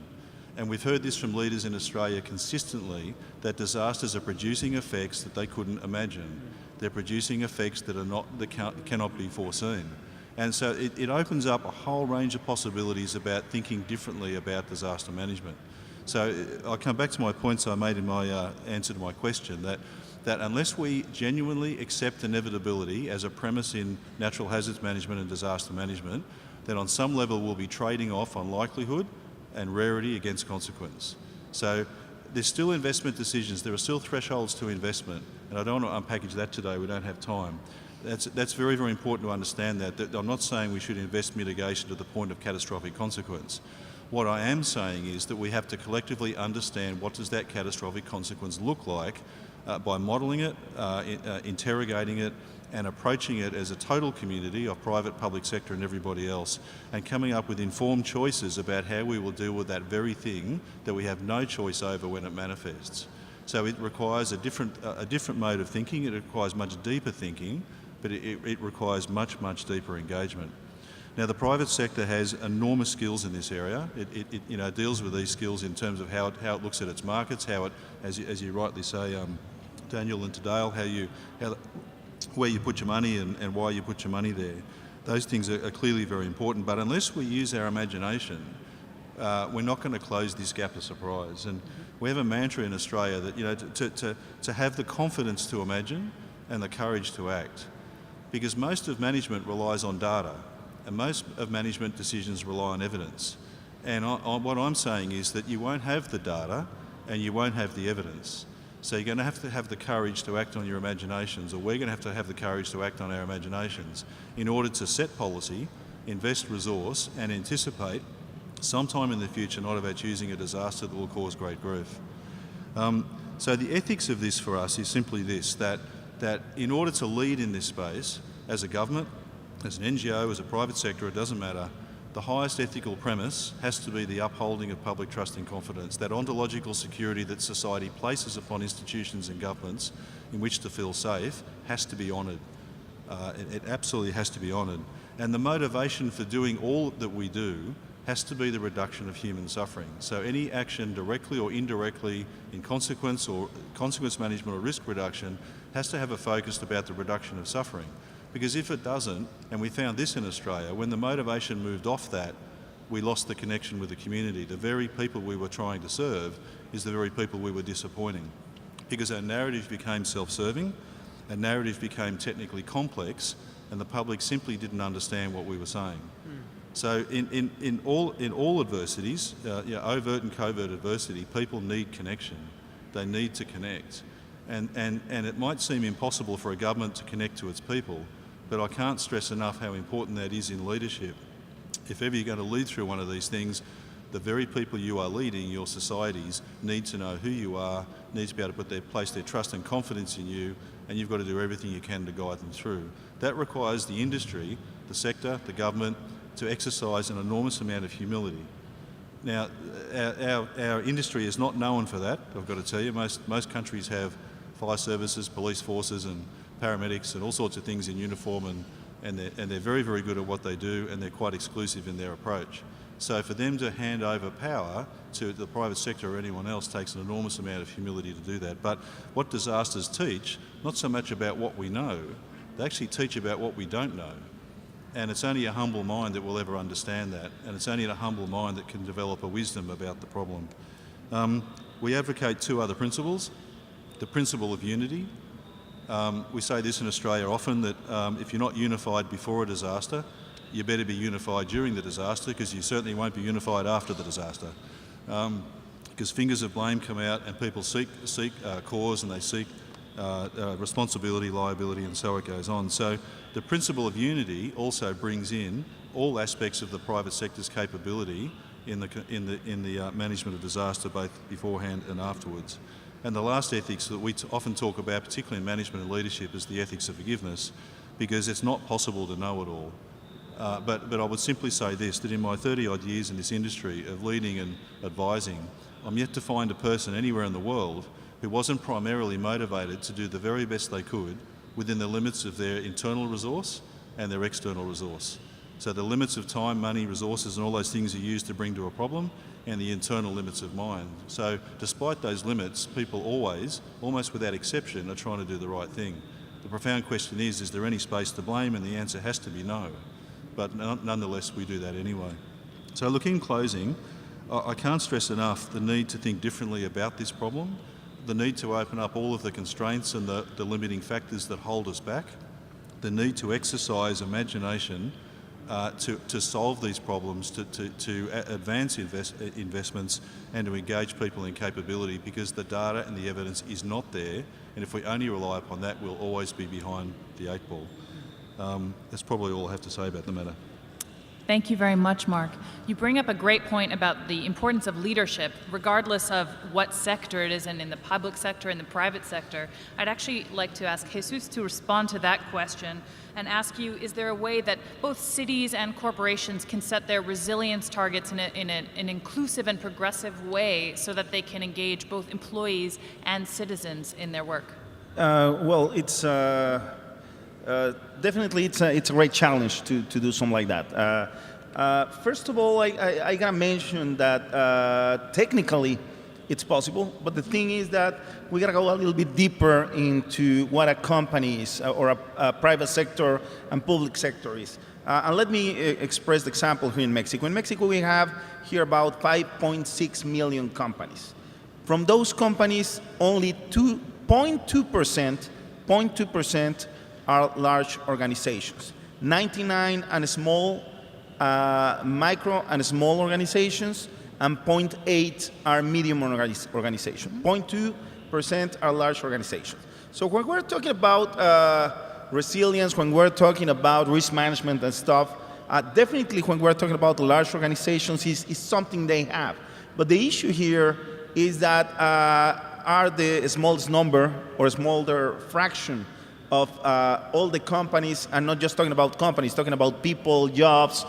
And we've heard this from leaders in Australia consistently, that disasters are producing effects that they couldn't imagine. They're producing effects that cannot be foreseen. And so it opens up a whole range of possibilities about thinking differently about disaster management. So I'll come back to my points I made in my answer to my question, that unless we genuinely accept inevitability as a premise in natural hazards management and disaster management, then on some level we'll be trading off on likelihood and rarity against consequence. So there's still investment decisions, there are still thresholds to investment, and I don't want to unpackage that today, we don't have time. That's very, very important to understand that I'm not saying we should invest mitigation to the point of catastrophic consequence. What I am saying is that we have to collectively understand what does that catastrophic consequence look like by modelling it, interrogating it, and approaching it as a total community of private, public sector and everybody else, and coming up with informed choices about how we will deal with that very thing that we have no choice over when it manifests. So it requires a different mode of thinking, it requires much deeper thinking, but it requires much, much deeper engagement. Now, the private sector has enormous skills in this area. It deals with these skills in terms of how it looks at its markets, how it, as you rightly say, Daniel and Tadale, where you put your money and why you put your money there. Those things are clearly very important, but unless we use our imagination, we're not going to close this gap of surprise. And we have a mantra in Australia that, to have the confidence to imagine and the courage to act. Because most of management relies on data, and most of management decisions rely on evidence. And what I'm saying is that you won't have the data and you won't have the evidence. So you're going to have the courage to act on your imaginations, or we're going to have the courage to act on our imaginations in order to set policy, invest resource and anticipate sometime in the future not of our choosing a disaster that will cause great grief. So the ethics of this for us is simply this, that in order to lead in this space, as a government, as an NGO, as a private sector, it doesn't matter, the highest ethical premise has to be the upholding of public trust and confidence, that ontological security that society places upon institutions and governments in which to feel safe has to be honoured. It absolutely has to be honoured. And the motivation for doing all that we do has to be the reduction of human suffering. So any action directly or indirectly in consequence management or risk reduction has to have a focus about the reduction of suffering. Because if it doesn't, and we found this in Australia, when the motivation moved off that, we lost the connection with the community. The very people we were trying to serve is the very people we were disappointing. Because our narrative became self-serving, our narrative became technically complex, and the public simply didn't understand what we were saying. So in all adversities, overt and covert adversity, people need connection. They need to connect. And it might seem impossible for a government to connect to its people, but I can't stress enough how important that is in leadership. If ever you're going to lead through one of these things, the very people you are leading, your societies, need to know who you are, need to be able to place their trust and confidence in you, and you've got to do everything you can to guide them through. That requires the industry, the sector, the government, to exercise an enormous amount of humility. Now, our industry is not known for that, I've got to tell you. Most countries have fire services, police forces and paramedics and all sorts of things in uniform, and they're very, very good at what they do, and they're quite exclusive in their approach. So for them to hand over power to the private sector or anyone else takes an enormous amount of humility to do that. But what disasters teach, not so much about what we know, they actually teach about what we don't know. And it's only a humble mind that will ever understand that, and it's only a humble mind that can develop a wisdom about the problem. We advocate two other principles. The principle of unity. We say this in Australia often, that if you're not unified before a disaster, you better be unified during the disaster, because you certainly won't be unified after the disaster. Because fingers of blame come out and people seek cause, and they seek responsibility, liability, and so it goes on. So the principle of unity also brings in all aspects of the private sector's capability in the management of disaster, both beforehand and afterwards. And the last ethics that we often talk about, particularly in management and leadership, is the ethics of forgiveness, because it's not possible to know it all. But I would simply say this, that in my 30-odd years in this industry of leading and advising, I'm yet to find a person anywhere in the world who wasn't primarily motivated to do the very best they could within the limits of their internal resource and their external resource. So the limits of time, money, resources and all those things you use to bring to a problem, and the internal limits of mind. So despite those limits, people always, almost without exception, are trying to do the right thing. The profound question is there any space to blame? And the answer has to be no. But nonetheless, we do that anyway. So look, in closing, I can't stress enough the need to think differently about this problem, the need to open up all of the constraints and the limiting factors that hold us back, the need to exercise imagination to solve these problems, to advance investments and to engage people in capability, because the data and the evidence is not there, and if we only rely upon that, we'll always be behind the 8 ball. That's probably all I have to say about the matter. Thank you very much, Mark. You bring up a great point about the importance of leadership, regardless of what sector it is in the public sector and the private sector. I'd actually like to ask Jesus to respond to that question and ask you, is there a way that both cities and corporations can set their resilience targets in an inclusive and progressive way so that they can engage both employees and citizens in their work? Well, it's definitely it's a great challenge to do something like that. First of all, I gotta mention that technically it's possible, but the thing is that we gotta go a little bit deeper into what a company is, or a private sector and public sector is. And let me express the example here in Mexico. In Mexico, we have here about 5.6 million companies. From those companies, only 2.2% 0.2% are large organizations. 99 and small, micro and small organizations, and 0.8 are medium organizations. 0.2% are large organizations. So when we're talking about resilience, when we're talking about risk management and stuff, definitely when we're talking about large organizations is something they have. But the issue here is that are the smallest number or smaller fraction of all the companies, and not just talking about companies, talking about people, jobs,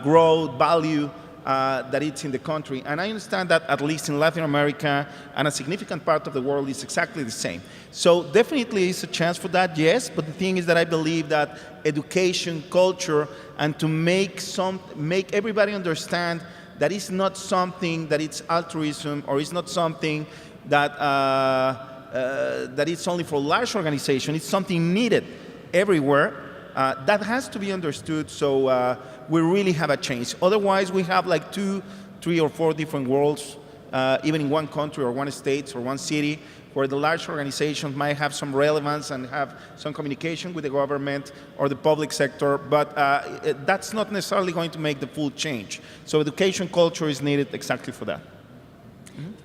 growth, value that it's in the country. And I understand that at least in Latin America and a significant part of the world is exactly the same. So definitely it's a chance for that, yes, but the thing is that I believe that education, culture, and to make everybody understand that it's not something that it's altruism, or it's not something that that it's only for large organizations, it's something needed everywhere. That has to be understood, so we really have a change. Otherwise, we have like 2, 3, or 4 different worlds, even in one country or one state or one city, where the large organizations might have some relevance and have some communication with the government or the public sector, but that's not necessarily going to make the full change. So education culture is needed exactly for that.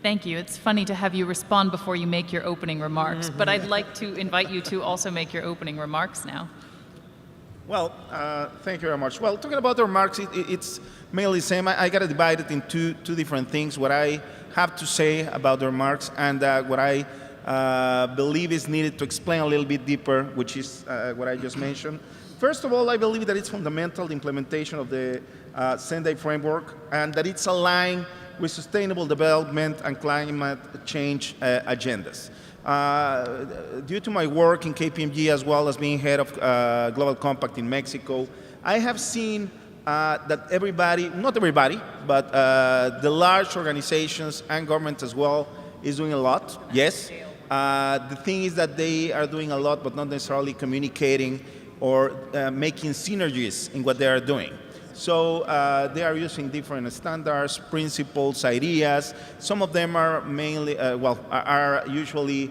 Thank you. It's funny to have you respond before you make your opening remarks, but I'd like to invite you to also make your opening remarks now. Well, thank you very much. Well, talking about the remarks, it's mainly the same. I got to divide it into two different things, what I have to say about the remarks and what I believe is needed to explain a little bit deeper, which is what I just mentioned. First of all, I believe that it's fundamental, the implementation of the Sendai framework, and that it's aligned with sustainable development and climate change agendas. Due to my work in KPMG as well as being head of Global Compact in Mexico, I have seen that everybody, not everybody, but the large organizations and government as well is doing a lot, yes. The thing is that they are doing a lot but not necessarily communicating or making synergies in what they are doing. So they are using different standards, principles, ideas. Some of them are mainly, are usually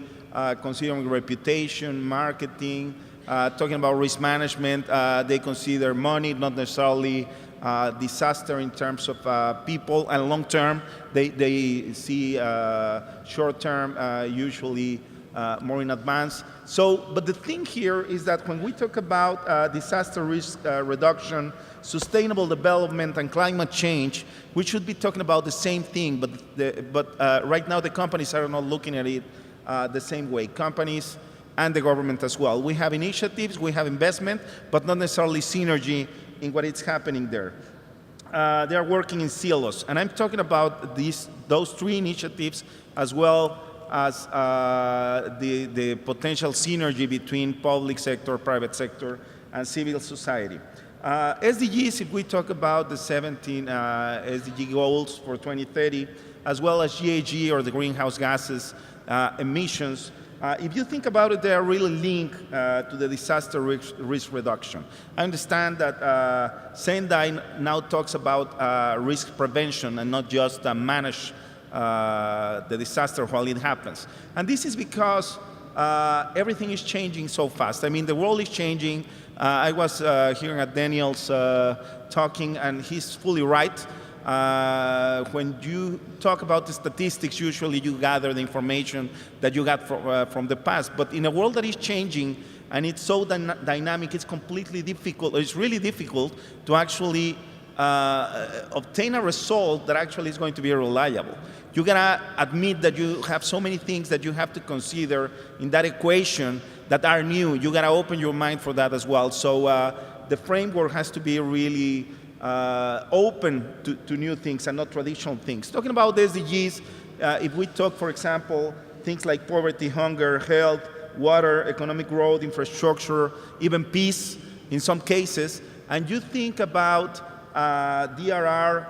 considering reputation, marketing, talking about risk management. They consider money, not necessarily disaster in terms of people. And long term, they see short term, usually more in advance. So, but the thing here is that when we talk about disaster risk reduction, sustainable development, and climate change, we should be talking about the same thing, but right now the companies are not looking at it the same way, companies and the government as well. We have initiatives, we have investment, but not necessarily synergy in what is happening there. They are working in silos, and I'm talking about those 3 initiatives as well as the potential synergy between public sector, private sector, and civil society. SDGs, if we talk about the 17 SDG goals for 2030, as well as GHG, or the greenhouse gases emissions, if you think about it, they are really linked to the disaster risk reduction. I understand that Sendai now talks about risk prevention and not just manage the disaster while it happens. And this is because everything is changing so fast. I mean, the world is changing. I was hearing at Daniel's talking, and he's fully right. When you talk about the statistics, usually you gather the information that you got from the past. But in a world that is changing and it's so dynamic, it's completely difficult. It's really difficult to actually obtain a result that actually is going to be reliable. You gotta admit that you have so many things that you have to consider in that equation that are new. You gotta open your mind for that as well. So the framework has to be really open to new things and not traditional things. Talking about the SDGs, if we talk, for example, things like poverty, hunger, health, water, economic growth, infrastructure, even peace in some cases, and you think about DRR,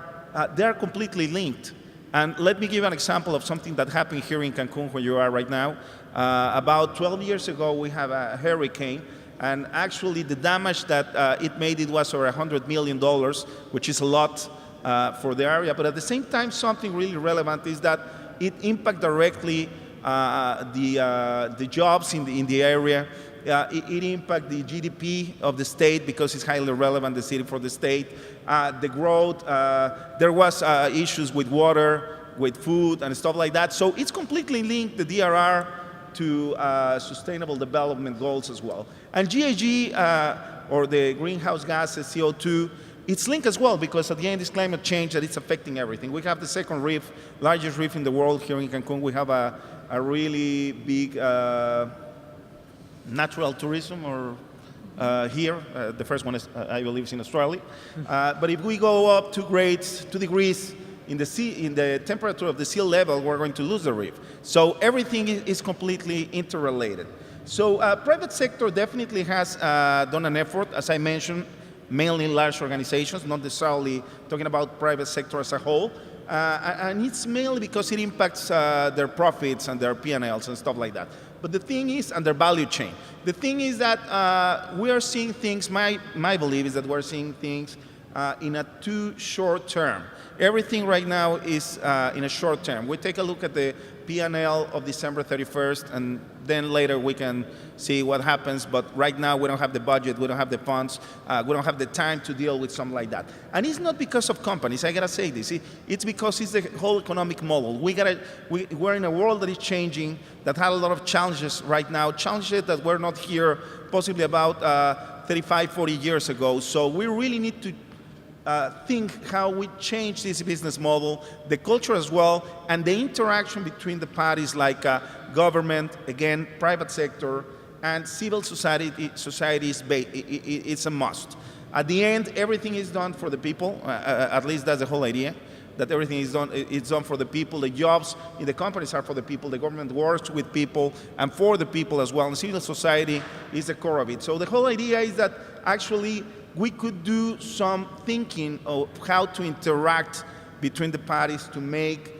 they are completely linked. And let me give an example of something that happened here in Cancun, where you are right now. About 12 years ago, we had a hurricane, and actually the damage that it made, it was over $100 million, which is a lot for the area. But at the same time, something really relevant is that it impacted directly the jobs in the area. It impacts the GDP of the state because it's highly relevant, the city for the state. The growth, there was issues with water, with food and stuff like that. So it's completely linked, the DRR, to sustainable development goals as well. And GHG, or the greenhouse gases, CO2, it's linked as well because at the end it's climate change that it's affecting everything. We have the second reef, largest reef in the world here in Cancun. We have a really big natural tourism here. The first one is, I believe, is in Australia. But if we go up 2 degrees in the temperature of the sea level, we're going to lose the reef. So everything is completely interrelated. So private sector definitely has done an effort, as I mentioned, mainly large organizations, not necessarily talking about private sector as a whole. And it's mainly because it impacts their profits and their P&Ls and stuff like that. But the thing is, and their value chain. The thing is that we are seeing things, my belief is that we're seeing things in a too short term. Everything right now is in a short term. We take a look at the P&L of December 31st, and then later we can see what happens. But right now we don't have the budget, we don't have the funds, we don't have the time to deal with something like that. And it's not because of companies, I gotta say this. It's because it's the whole economic model. We're in a world that is changing, that had a lot of challenges right now, challenges that were not here possibly about 35, 40 years ago. So we really need to think how we change this business model, the culture as well, and the interaction between the parties like government, again, private sector, and civil society. It's a must. At the end, everything is done for the people. At least that's the whole idea, that everything is done. It's done for the people. The jobs in the companies are for the people. The government works with people and for the people as well. And civil society is the core of it. So the whole idea is that actually we could do some thinking of how to interact between the parties to make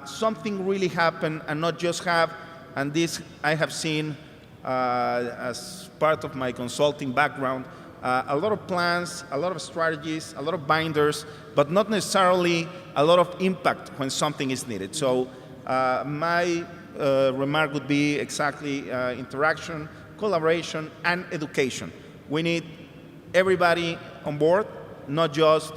something really happen and not just have, and this I have seen as part of my consulting background, a lot of plans, a lot of strategies, a lot of binders, but not necessarily a lot of impact when something is needed. So my remark would be exactly interaction, collaboration, and education. We need everybody on board, not just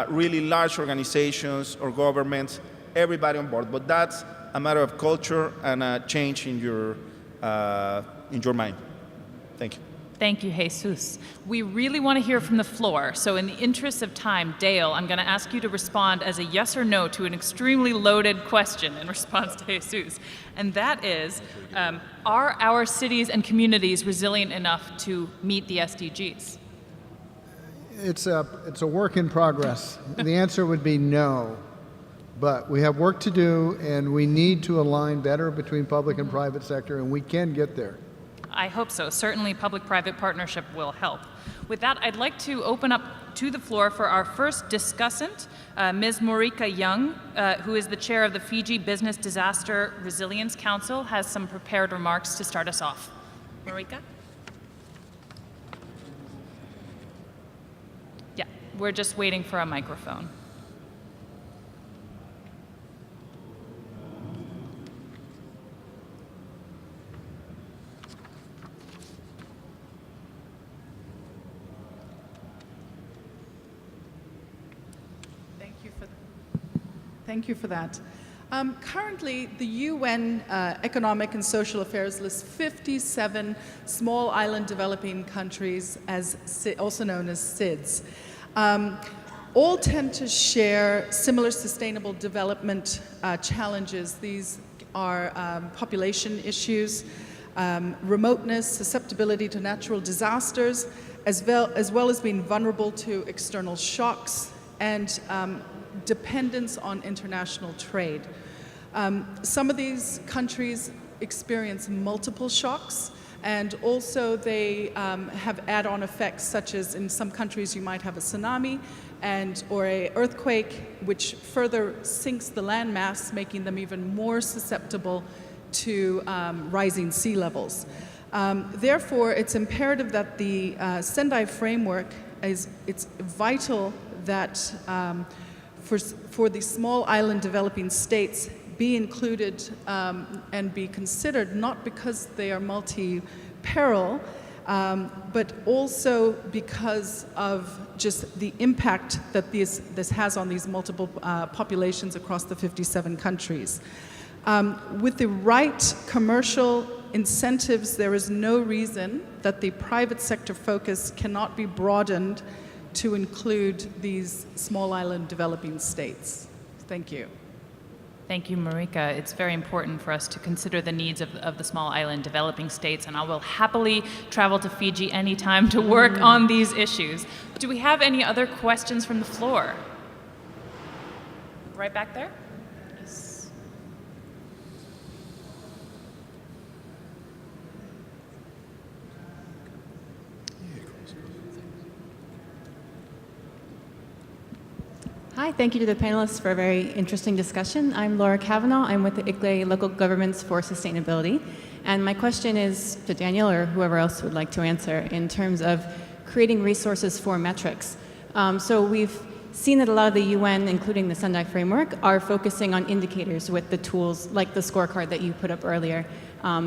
really large organizations or governments, everybody on board. But that's a matter of culture and a change in your mind. Thank you. Thank you, Jesus. We really want to hear from the floor. So in the interest of time, Dale, I'm going to ask you to respond as a yes or no to an extremely loaded question in response to Jesus. And that is, are our cities and communities resilient enough to meet the SDGs? It's a work in progress. The answer would be no. But we have work to do, and we need to align better between public and private sector, and we can get there. I hope so. Certainly public-private partnership will help. With that, I'd like to open up to the floor for our first discussant, Ms. Marika Young, who is the chair of the Fiji Business Disaster Resilience Council, has some prepared remarks to start us off. Marika? Yeah, we're just waiting for a microphone. Thank you for that. Currently, the UN Economic and Social Affairs lists 57 small island developing countries, as also known as SIDS. All tend to share similar sustainable development challenges. These are population issues, remoteness, susceptibility to natural disasters, as well as being vulnerable to external shocks, and dependence on international trade. Some of these countries experience multiple shocks, and also they have add-on effects, such as in some countries you might have a tsunami or an earthquake, which further sinks the landmass, making them even more susceptible to rising sea levels. Therefore, it's imperative that the Sendai framework it's vital that for the small island developing states be included and be considered, not because they are multi-peril, but also because of just the impact that this has on these multiple populations across the 57 countries. With the right commercial incentives, there is no reason that the private sector focus cannot be broadened to include these small island developing states. Thank you. Thank you, Marika. It's very important for us to consider the needs of the small island developing states, and I will happily travel to Fiji anytime to work on these issues. Do we have any other questions from the floor? Right back there? Yes. Hi, thank you to the panelists for a very interesting discussion. I'm Laura Cavanaugh. I'm with the ICLEI Local Governments for Sustainability. And my question is to Daniel or whoever else would like to answer in terms of creating resources for metrics. So we've seen that a lot of the UN, including the Sendai framework, are focusing on indicators with the tools like the scorecard that you put up earlier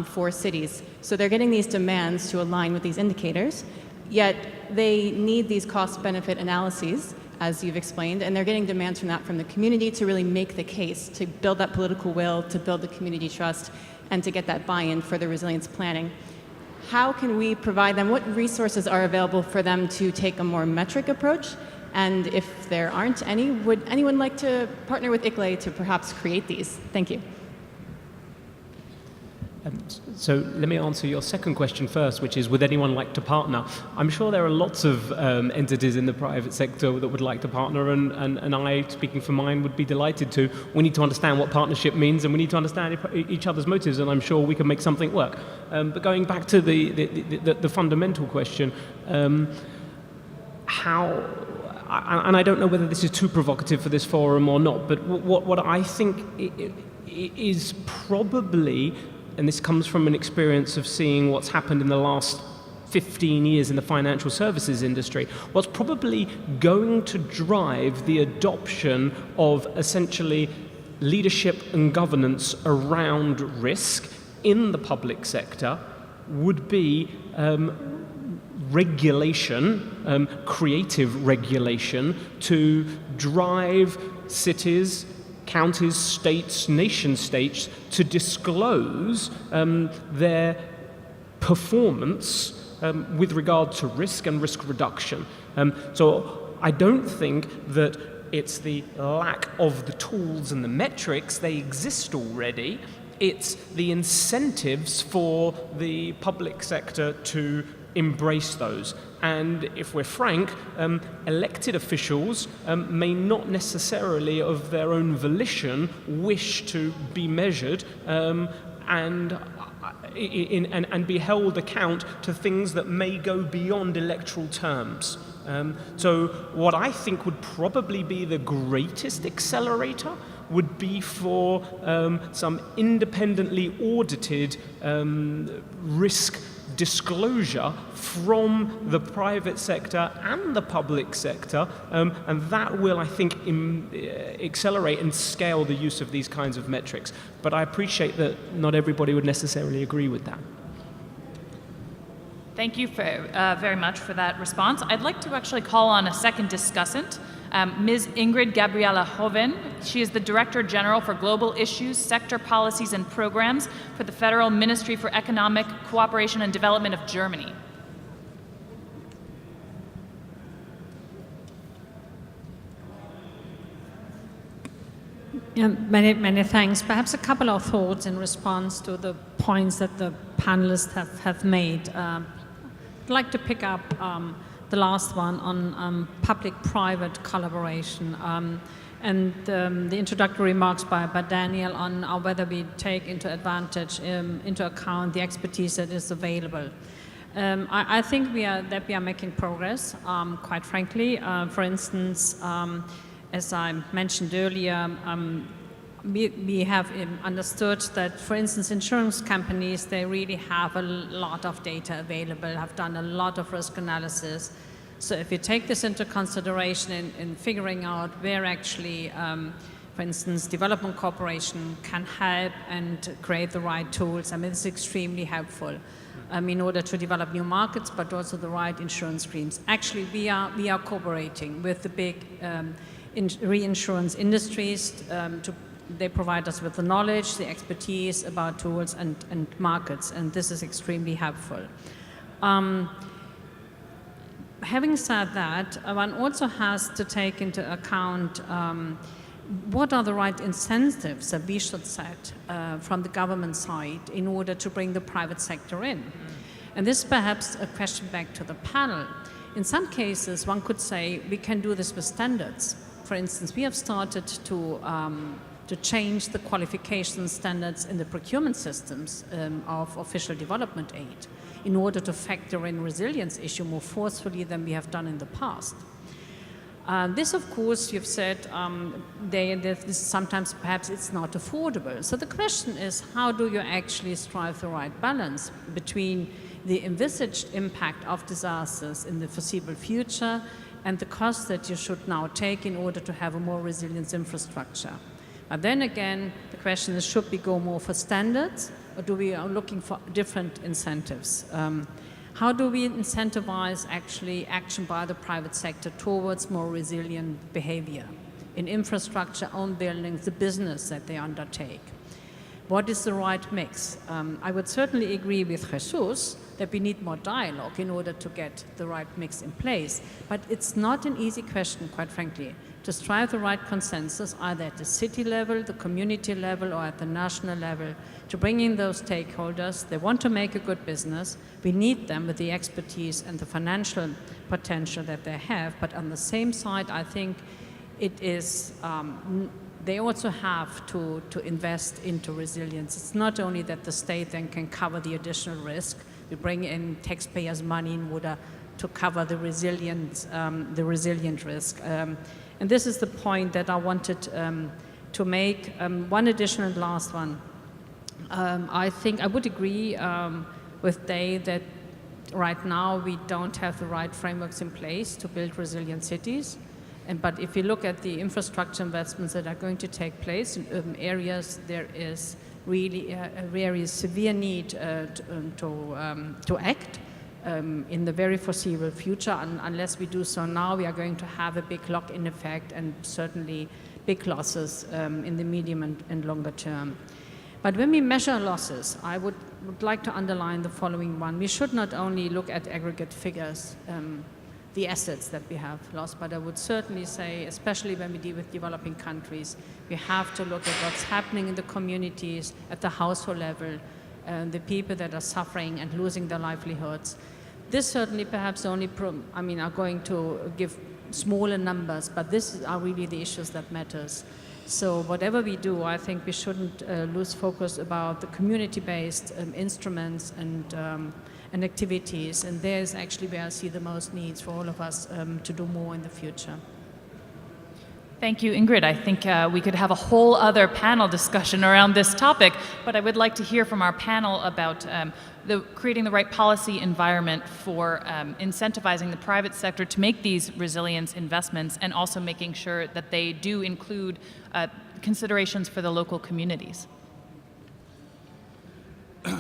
for cities. So they're getting these demands to align with these indicators, yet they need these cost-benefit analyses, as you've explained, and they're getting demands from that from the community to really make the case, to build that political will, to build the community trust, and to get that buy-in for the resilience planning. How can we provide them? What resources are available for them to take a more metric approach? And if there aren't any, would anyone like to partner with ICLEI to perhaps create these? Thank you. So let me answer your second question first, which is, would anyone like to partner? I'm sure there are lots of entities in the private sector that would like to partner, and I, speaking for mine, would be delighted to. We need to understand what partnership means, and we need to understand each other's motives, and I'm sure we can make something work. But going back to the fundamental question, how... And I don't know whether this is too provocative for this forum or not, but what I think is probably, and this comes from an experience of seeing what's happened in the last 15 years in the financial services industry, what's probably going to drive the adoption of essentially leadership and governance around risk in the public sector would be regulation, creative regulation, to drive cities, counties, states, nation states to disclose their performance with regard to risk and risk reduction. So I don't think that it's the lack of the tools and the metrics, they exist already. It's the incentives for the public sector to embrace those. And if we're frank, elected officials may not necessarily of their own volition wish to be measured and be held account to things that may go beyond electoral terms. So what I think would probably be the greatest accelerator would be for some independently audited risk disclosure from the private sector and the public sector, and that will, I think, accelerate and scale the use of these kinds of metrics. But I appreciate that not everybody would necessarily agree with that. Thank you very much for that response. I'd like to actually call on a second discussant, Ms. Ingrid Gabriella Hoeven. She is the Director General for Global Issues, Sector Policies and Programs for the Federal Ministry for Economic Cooperation and Development of Germany. Yeah, many thanks. Perhaps a couple of thoughts in response to the points that the panelists have made. I'd like to pick up the last one on public-private collaboration and the introductory remarks by Daniel on whether we take into account the expertise that is available. I think we are making progress, quite frankly. For instance, as I mentioned earlier, we have understood that, for instance, insurance companies, they really have a lot of data available, have done a lot of risk analysis. So if you take this into consideration in figuring out where actually For instance, development cooperation can help and create the right tools. I mean, it's extremely helpful in order to develop new markets, but also the right insurance schemes. Actually, we are cooperating with the big reinsurance industries. They provide us with the knowledge, the expertise about tools and markets, and this is extremely helpful. Having said that, one also has to take into account what are the right incentives that we should set from the government side in order to bring the private sector in. And this is perhaps a question back to the panel. In some cases, one could say we can do this with standards. For instance, we have started to change the qualification standards in the procurement systems of official development aid in order to factor in resilience issue more forcefully than we have done in the past. This, of course, you've said, this sometimes perhaps it's not affordable. So the question is, how do you actually strike the right balance between the envisaged impact of disasters in the foreseeable future and the cost that you should now take in order to have a more resilient infrastructure? But then again, the question is, should we go more for standards, or do we are looking for different incentives? How do we incentivize actually action by the private sector towards more resilient behavior in infrastructure, own buildings, the business that they undertake? What is the right mix? I would certainly agree with Jesus that we need more dialogue in order to get the right mix in place. But it's not an easy question, quite frankly, to strive the right consensus either at the city level, the community level, or at the national level to bring in those stakeholders. They want to make a good business. We need them with the expertise and the financial potential that they have. But on the same side, I think it is, they also have to invest into resilience. It's not only that the state then can cover the additional risk. We bring in taxpayers' money in order to cover the resilient risk. And this is the point that I wanted to make. One additional last one. I think I would agree with Dave that right now we don't have the right frameworks in place to build resilient cities. But if you look at the infrastructure investments that are going to take place in urban areas, there is really a very severe need to act in the very foreseeable future. And unless we do so now, we are going to have a big lock-in effect and certainly big losses in the medium and longer term. But when we measure losses, I would like to underline the following one. We should not only look at aggregate figures, the assets that we have lost, but I would certainly say, especially when we deal with developing countries, we have to look at what's happening in the communities at the household level, the people that are suffering and losing their livelihoods. This certainly perhaps only, are going to give smaller numbers, but these are really the issues that matters. So whatever we do, I think we shouldn't lose focus about the community-based instruments and activities, and there's actually where I see the most needs for all of us to do more in the future. Thank you, Ingrid. I think we could have a whole other panel discussion around this topic, but I would like to hear from our panel about creating the right policy environment for incentivizing the private sector to make these resilience investments and also making sure that they do include considerations for the local communities.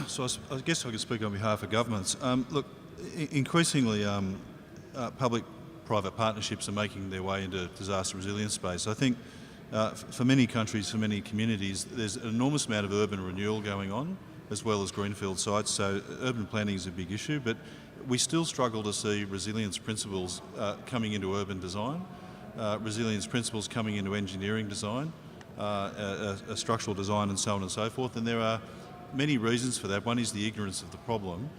So I guess I can speak on behalf of governments. Look, increasingly public-private partnerships are making their way into disaster resilience space. I think for many countries, for many communities, there's an enormous amount of urban renewal going on, as well as greenfield sites, so urban planning is a big issue, but we still struggle to see resilience principles coming into urban design, resilience principles coming into engineering design, structural design and so on and so forth, and there are many reasons for that. One is the ignorance of the problem.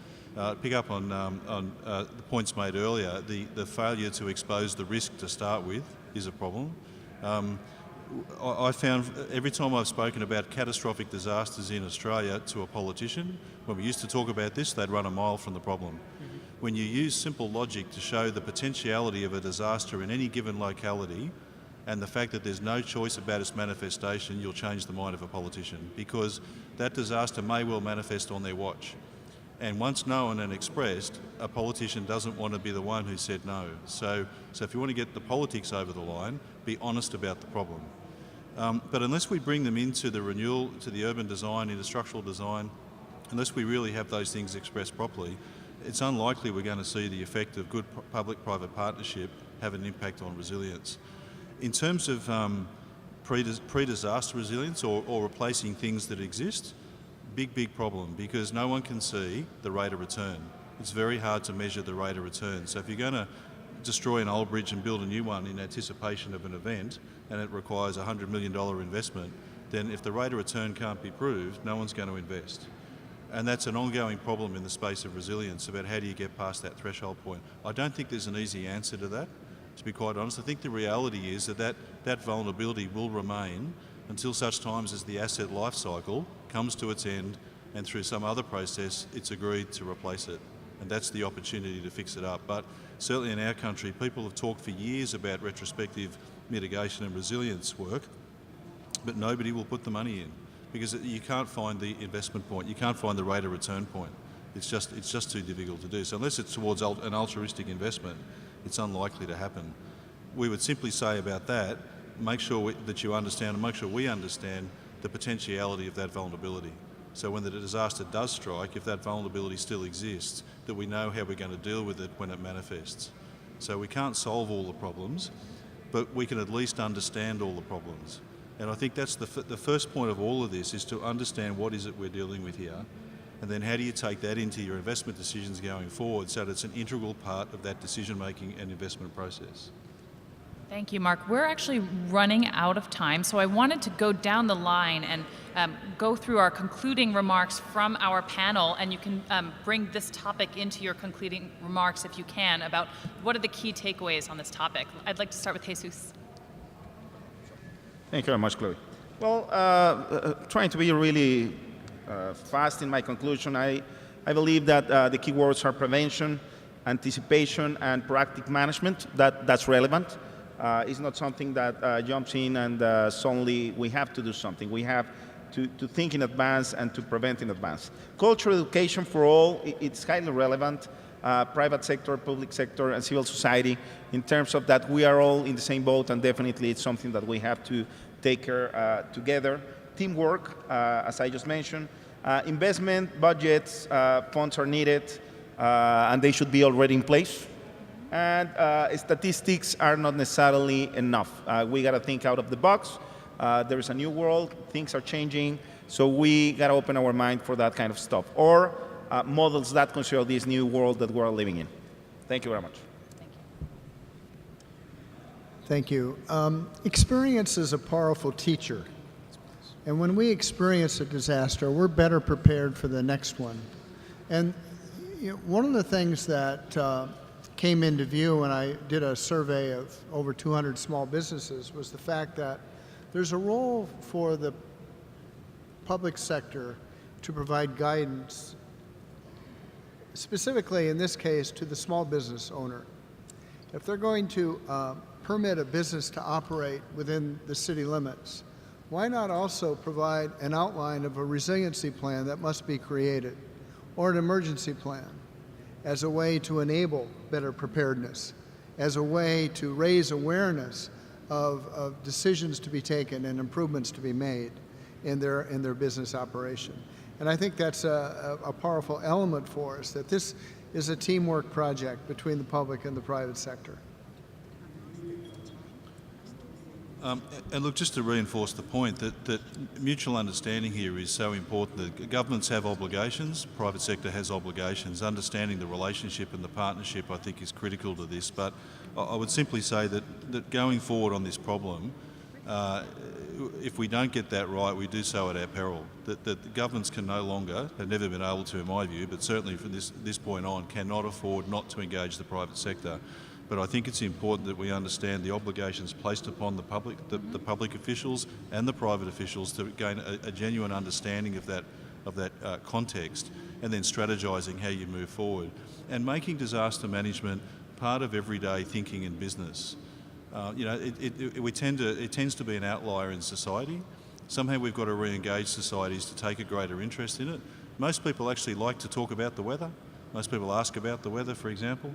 Pick up on the points made earlier. The failure to expose the risk to start with is a problem. I found every time I've spoken about catastrophic disasters in Australia to a politician, when we used to talk about this, they'd run a mile from the problem. When you use simple logic to show the potentiality of a disaster in any given locality, and the fact that there's no choice about its manifestation, you'll change the mind of a politician, because that disaster may well manifest on their watch. And once known and expressed, a politician doesn't want to be the one who said no. So if you want to get the politics over the line, be honest about the problem. But unless we bring them into the renewal, to the urban design, into structural design, unless we really have those things expressed properly, it's unlikely we're going to see the effect of good public-private partnership have an impact on resilience. In terms of pre-disaster resilience or replacing things that exist, big problem, because no one can see the rate of return. It's very hard to measure the rate of return. So if you're going to destroy an old bridge and build a new one in anticipation of an event, and it requires a $100 million investment, then if the rate of return can't be proved, no one's going to invest. And that's an ongoing problem in the space of resilience, about how do you get past that threshold point. I don't think there's an easy answer to that, to be quite honest. I think the reality is that vulnerability will remain until such times as the asset life cycle comes to its end and through some other process it's agreed to replace it. And that's the opportunity to fix it up. But certainly in our country, people have talked for years about retrospective mitigation and resilience work, but nobody will put the money in because you can't find the investment point, you can't find the rate of return point. It's just too difficult to do. So unless it's towards an altruistic investment, it's unlikely to happen. We would simply say about that, make sure that you understand and make sure we understand the potentiality of that vulnerability. So when the disaster does strike, if that vulnerability still exists, that we know how we're going to deal with it when it manifests. So we can't solve all the problems, but we can at least understand all the problems. And I think that's the first point of all of this, is to understand what is it we're dealing with here, and then how do you take that into your investment decisions going forward so that it's an integral part of that decision-making and investment process. Thank you, Mark. We're actually running out of time, so I wanted to go down the line and go through our concluding remarks from our panel, and you can bring this topic into your concluding remarks if you can, about what are the key takeaways on this topic. I'd like to start with Jesus. Thank you very much, Chloe. Well, trying to be really fast in my conclusion, I believe that the key words are prevention, anticipation, and proactive management. That's relevant. It's not something that jumps in and suddenly we have to do something. We have to think in advance and to prevent in advance. Cultural education for all, it's highly relevant. Private sector, public sector, and civil society, in terms of that we are all in the same boat, and definitely it's something that we have to take care together. Teamwork, as I just mentioned. Investment, budgets, funds are needed, and they should be already in place. And statistics are not necessarily enough. We got to think out of the box. There is a new world, things are changing, so we got to open our mind for that kind of stuff. Or models that consider this new world that we're living in. Thank you very much. Thank you. Experience is a powerful teacher. And when we experience a disaster, we're better prepared for the next one. And one of the things that came into view when I did a survey of over 200 small businesses was the fact that there's a role for the public sector to provide guidance, specifically in this case to the small business owner. If they're going to permit a business to operate within the city limits, why not also provide an outline of a resiliency plan that must be created, or an emergency plan, as a way to enable better preparedness, as a way to raise awareness of decisions to be taken and improvements to be made in their business operation. And I think that's a powerful element for us, that this is a teamwork project between the public and the private sector. And look, just to reinforce the point that mutual understanding here is so important. That governments have obligations, private sector has obligations. Understanding the relationship and the partnership, I think, is critical to this. But I would simply say that going forward on this problem, if we don't get that right, we do so at our peril. That the governments can no longer, have never been able to in my view, but certainly from this point on, cannot afford not to engage the private sector. But I think it's important that we understand the obligations placed upon the public officials and the private officials to gain a genuine understanding of that context, and then strategising how you move forward, and making disaster management part of everyday thinking in business. It tends to be an outlier in society. Somehow we've got to re-engage societies to take a greater interest in it. Most people actually like to talk about the weather. Most people ask about the weather, for example.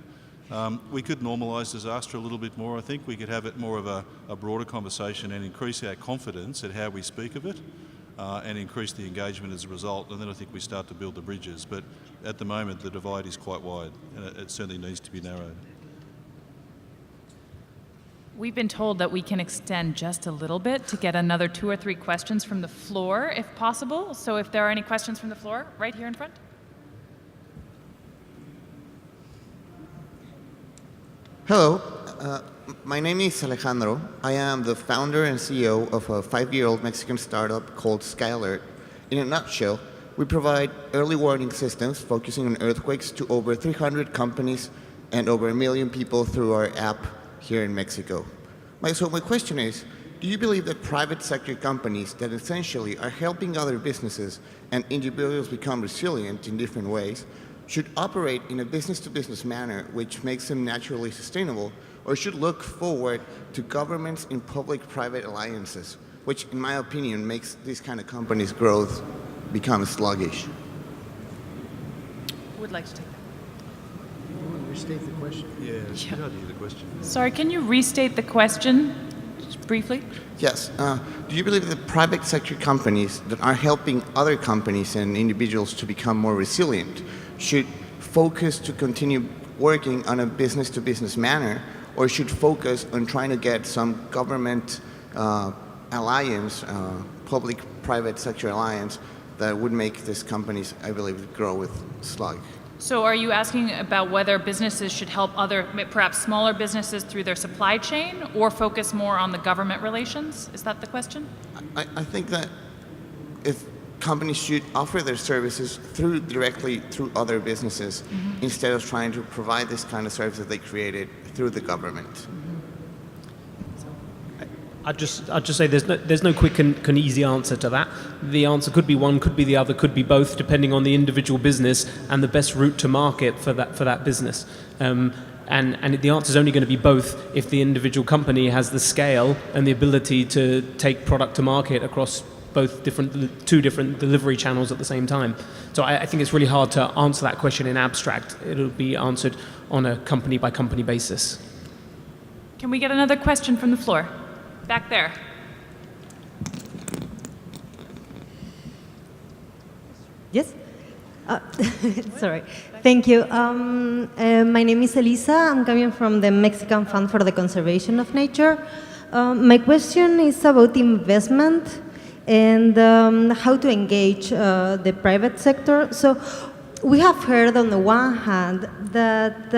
We could normalise disaster a little bit more, I think. We could have it more of a broader conversation and increase our confidence at how we speak of it and increase the engagement as a result, and then I think we start to build the bridges. But at the moment, the divide is quite wide, and it certainly needs to be narrowed. We've been told that we can extend just a little bit to get another 2 or 3 questions from the floor, if possible. So if there are any questions from the floor, right here in front. Hello, my name is Alejandro. I am the founder and CEO of a 5-year-old Mexican startup called SkyAlert. In a nutshell, we provide early warning systems focusing on earthquakes to over 300 companies and over 1 million people through our app here in Mexico. So my question is, do you believe that private sector companies that essentially are helping other businesses and individuals become resilient in different ways should operate in a business-to-business manner which makes them naturally sustainable, or should look forward to governments in public-private alliances, which in my opinion makes these kind of companies' growth become sluggish? Who would like to take that? You want to restate the question? Yeah, it's a good idea, the question. Sorry, can you restate the question just briefly? Yes. Do you believe that private sector companies that are helping other companies and individuals to become more resilient should focus to continue working on a business-to-business manner, or should focus on trying to get some government alliance, public-private sector alliance, that would make these companies, I believe, grow with slug? So are you asking about whether businesses should help other, perhaps smaller businesses through their supply chain, or focus more on the government relations? Is that the question? I think that if companies should offer their services directly through other businesses, instead of trying to provide this kind of service that they created through the government. I'd just say there's no quick and easy answer to that. The answer could be one, could be the other, could be both, depending on the individual business and the best route to market for that business. And the answer is only going to be both if the individual company has the scale and the ability to take product to market across two different delivery channels at the same time. So I think it's really hard to answer that question in abstract. It'll be answered on a company-by-company basis. Can we get another question from the floor? Back there. Yes? Sorry. Thank you. My name is Elisa. I'm coming from the Mexican Fund for the Conservation of Nature. My question is about investment and how to engage the private sector. So we have heard on the one hand that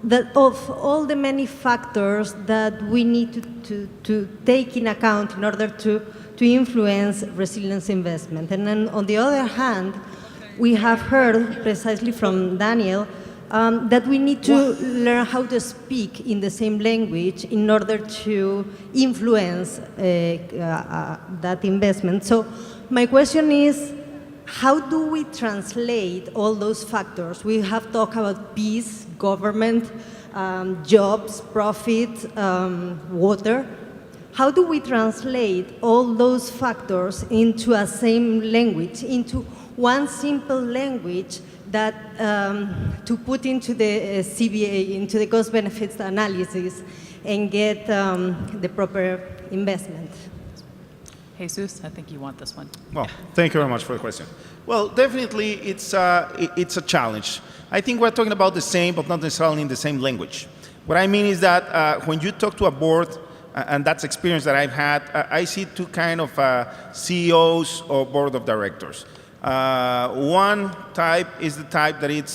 that of all the many factors that we need to take in account in order to influence resilience investment. And then on the other hand, we have heard precisely from Daniel that we need to learn how to speak in the same language in order to influence that investment. So my question is, how do we translate all those factors? We have talked about peace, government, jobs, profit, water. How do we translate all those factors into a same language, into one simple language that to put into the CBA, into the cost benefits analysis, and get the proper investment? Jesus, I think you want this one. Well, thank you very much for the question. Well, definitely it's a challenge. I think we're talking about the same, but not necessarily in the same language. What I mean is that when you talk to a board, and that's experience that I've had, I see two kind of CEOs or board of directors. One type is the type that it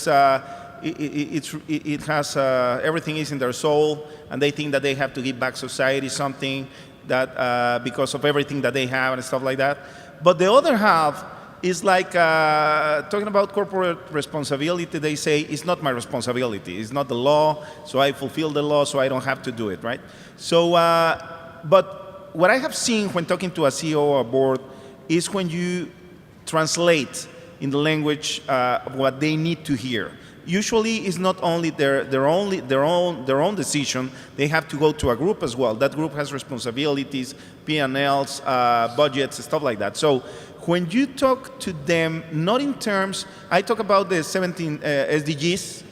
has everything is in their soul, and they think that they have to give back society something that because of everything that they have and stuff like that. But the other half is like talking about corporate responsibility. They say it's not my responsibility. It's not the law, so I fulfill the law, so I don't have to do it, right? So, but what I have seen when talking to a CEO or a board is when you translate in the language what they need to hear. Usually, it's not only their own decision. They have to go to a group as well. That group has responsibilities, P&Ls, budgets, stuff like that. So when you talk to them, not in terms, I talk about the 17 SDGs,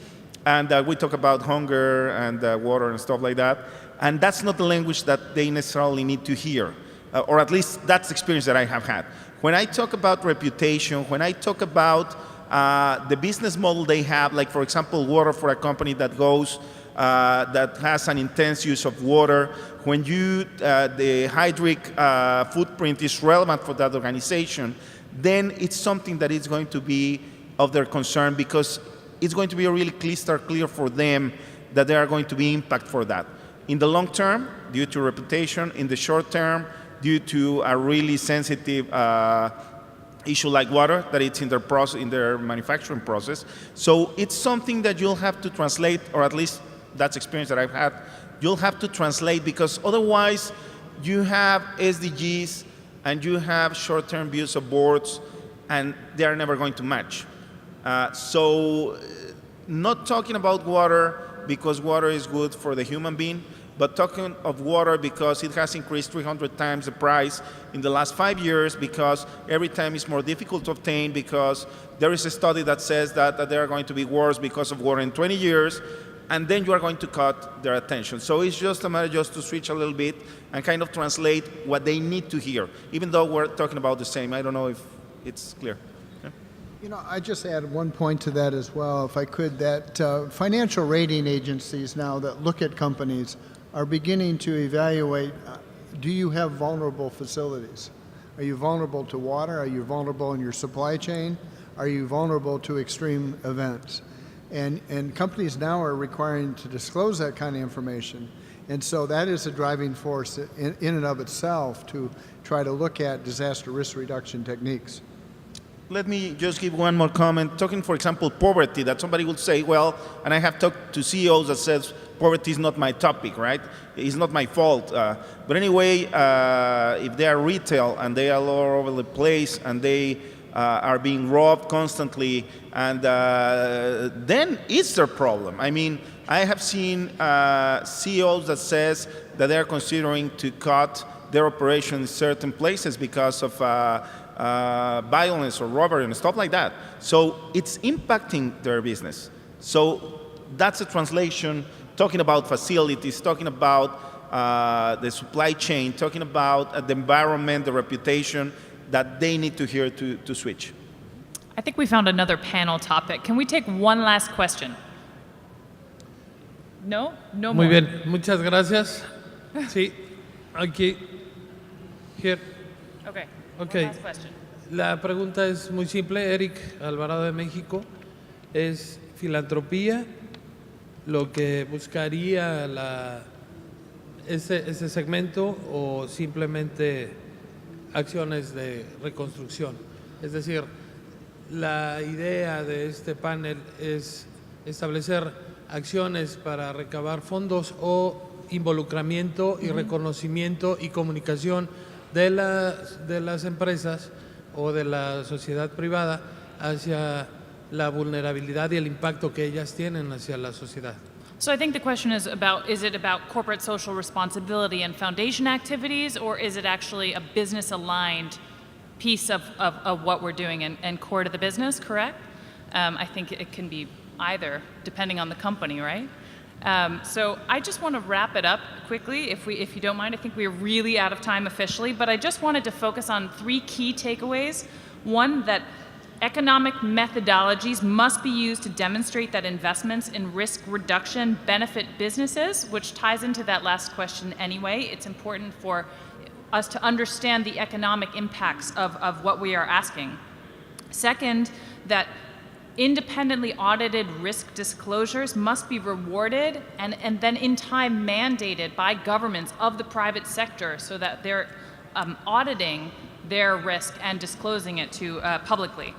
And we talk about hunger and water and stuff like that. And that's not the language that they necessarily need to hear, or at least that's the experience that I have had. When I talk about reputation, when I talk about the business model they have, like for example, water for a company that goes, that has an intense use of water, when the hydric footprint is relevant for that organization, then it's something that is going to be of their concern, because it's going to be really clear for them that there are going to be impact for that. In the long term, due to reputation. In the short term, due to a really sensitive issue like water, that it's in their manufacturing process. So it's something that you'll have to translate, or at least that's experience that I've had. You'll have to translate, because otherwise you have SDGs and you have short-term views of boards, and they are never going to match. So not talking about water because water is good for the human being, but talking of water because it has increased 300 times the price in the last 5 years, because every time it's more difficult to obtain, because there is a study that says that there are going to be wars because of water in 20 years, and then you are going to cut their attention. So it's just a matter just to switch a little bit and kind of translate what they need to hear, even though we're talking about the same. I don't know if it's clear. Yeah. You know, I just add one point to that as well, if I could, that financial rating agencies now that look at companies are beginning to evaluate, do you have vulnerable facilities? Are you vulnerable to water? Are you vulnerable in your supply chain? Are you vulnerable to extreme events? And companies now are requiring to disclose that kind of information. And so that is a driving force in and of itself to try to look at disaster risk reduction techniques. Let me just give one more comment. Talking, for example, poverty, that somebody would say, well, and I have talked to CEOs that says, poverty is not my topic, right? It's not my fault. But anyway, if they are retail and they are all over the place and they are being robbed constantly, and then it's their problem. I mean, I have seen CEOs that says that they are considering to cut their operation in certain places because of violence or robbery and stuff like that. So it's impacting their business. So that's a translation, talking about facilities, talking about the supply chain, talking about the environment, the reputation, that they need to hear to switch. I think we found another panel topic. Can we take one last question? No? No more. Muy bien, muchas gracias. Sí, aquí. Here. Okay. Okay. One last question. La pregunta es muy simple, Eric Alvarado de México. ¿Es filantropía lo que buscaría ese segmento o simplemente acciones de reconstrucción? Es decir, la idea de este panel es establecer acciones para recabar fondos o involucramiento y reconocimiento y comunicación de las empresas o de la sociedad privada hacia la vulnerabilidad y el impacto que ellas tienen hacia la sociedad. So I think the question is it about corporate social responsibility and foundation activities, or is it actually a business-aligned piece of what we're doing and core to the business, correct? I think it can be either, depending on the company, right? So I just want to wrap it up quickly, if you don't mind. I think we're really out of time officially, but I just wanted to focus on 3 key takeaways. One, that economic methodologies must be used to demonstrate that investments in risk reduction benefit businesses, which ties into that last question anyway. It's important for us to understand the economic impacts of what we are asking. Second, that independently audited risk disclosures must be rewarded and then in time mandated by governments of the private sector so that they're auditing their risk and disclosing it to publicly.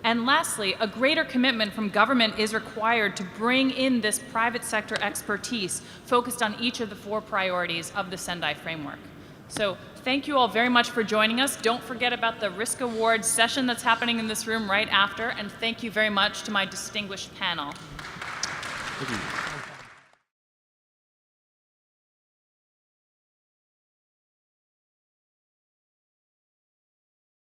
And lastly, a greater commitment from government is required to bring in this private sector expertise focused on each of the 4 priorities of the Sendai framework. So thank you all very much for joining us. Don't forget about the Risk Awards session that's happening in this room right after, and thank you very much to my distinguished panel. Thank you.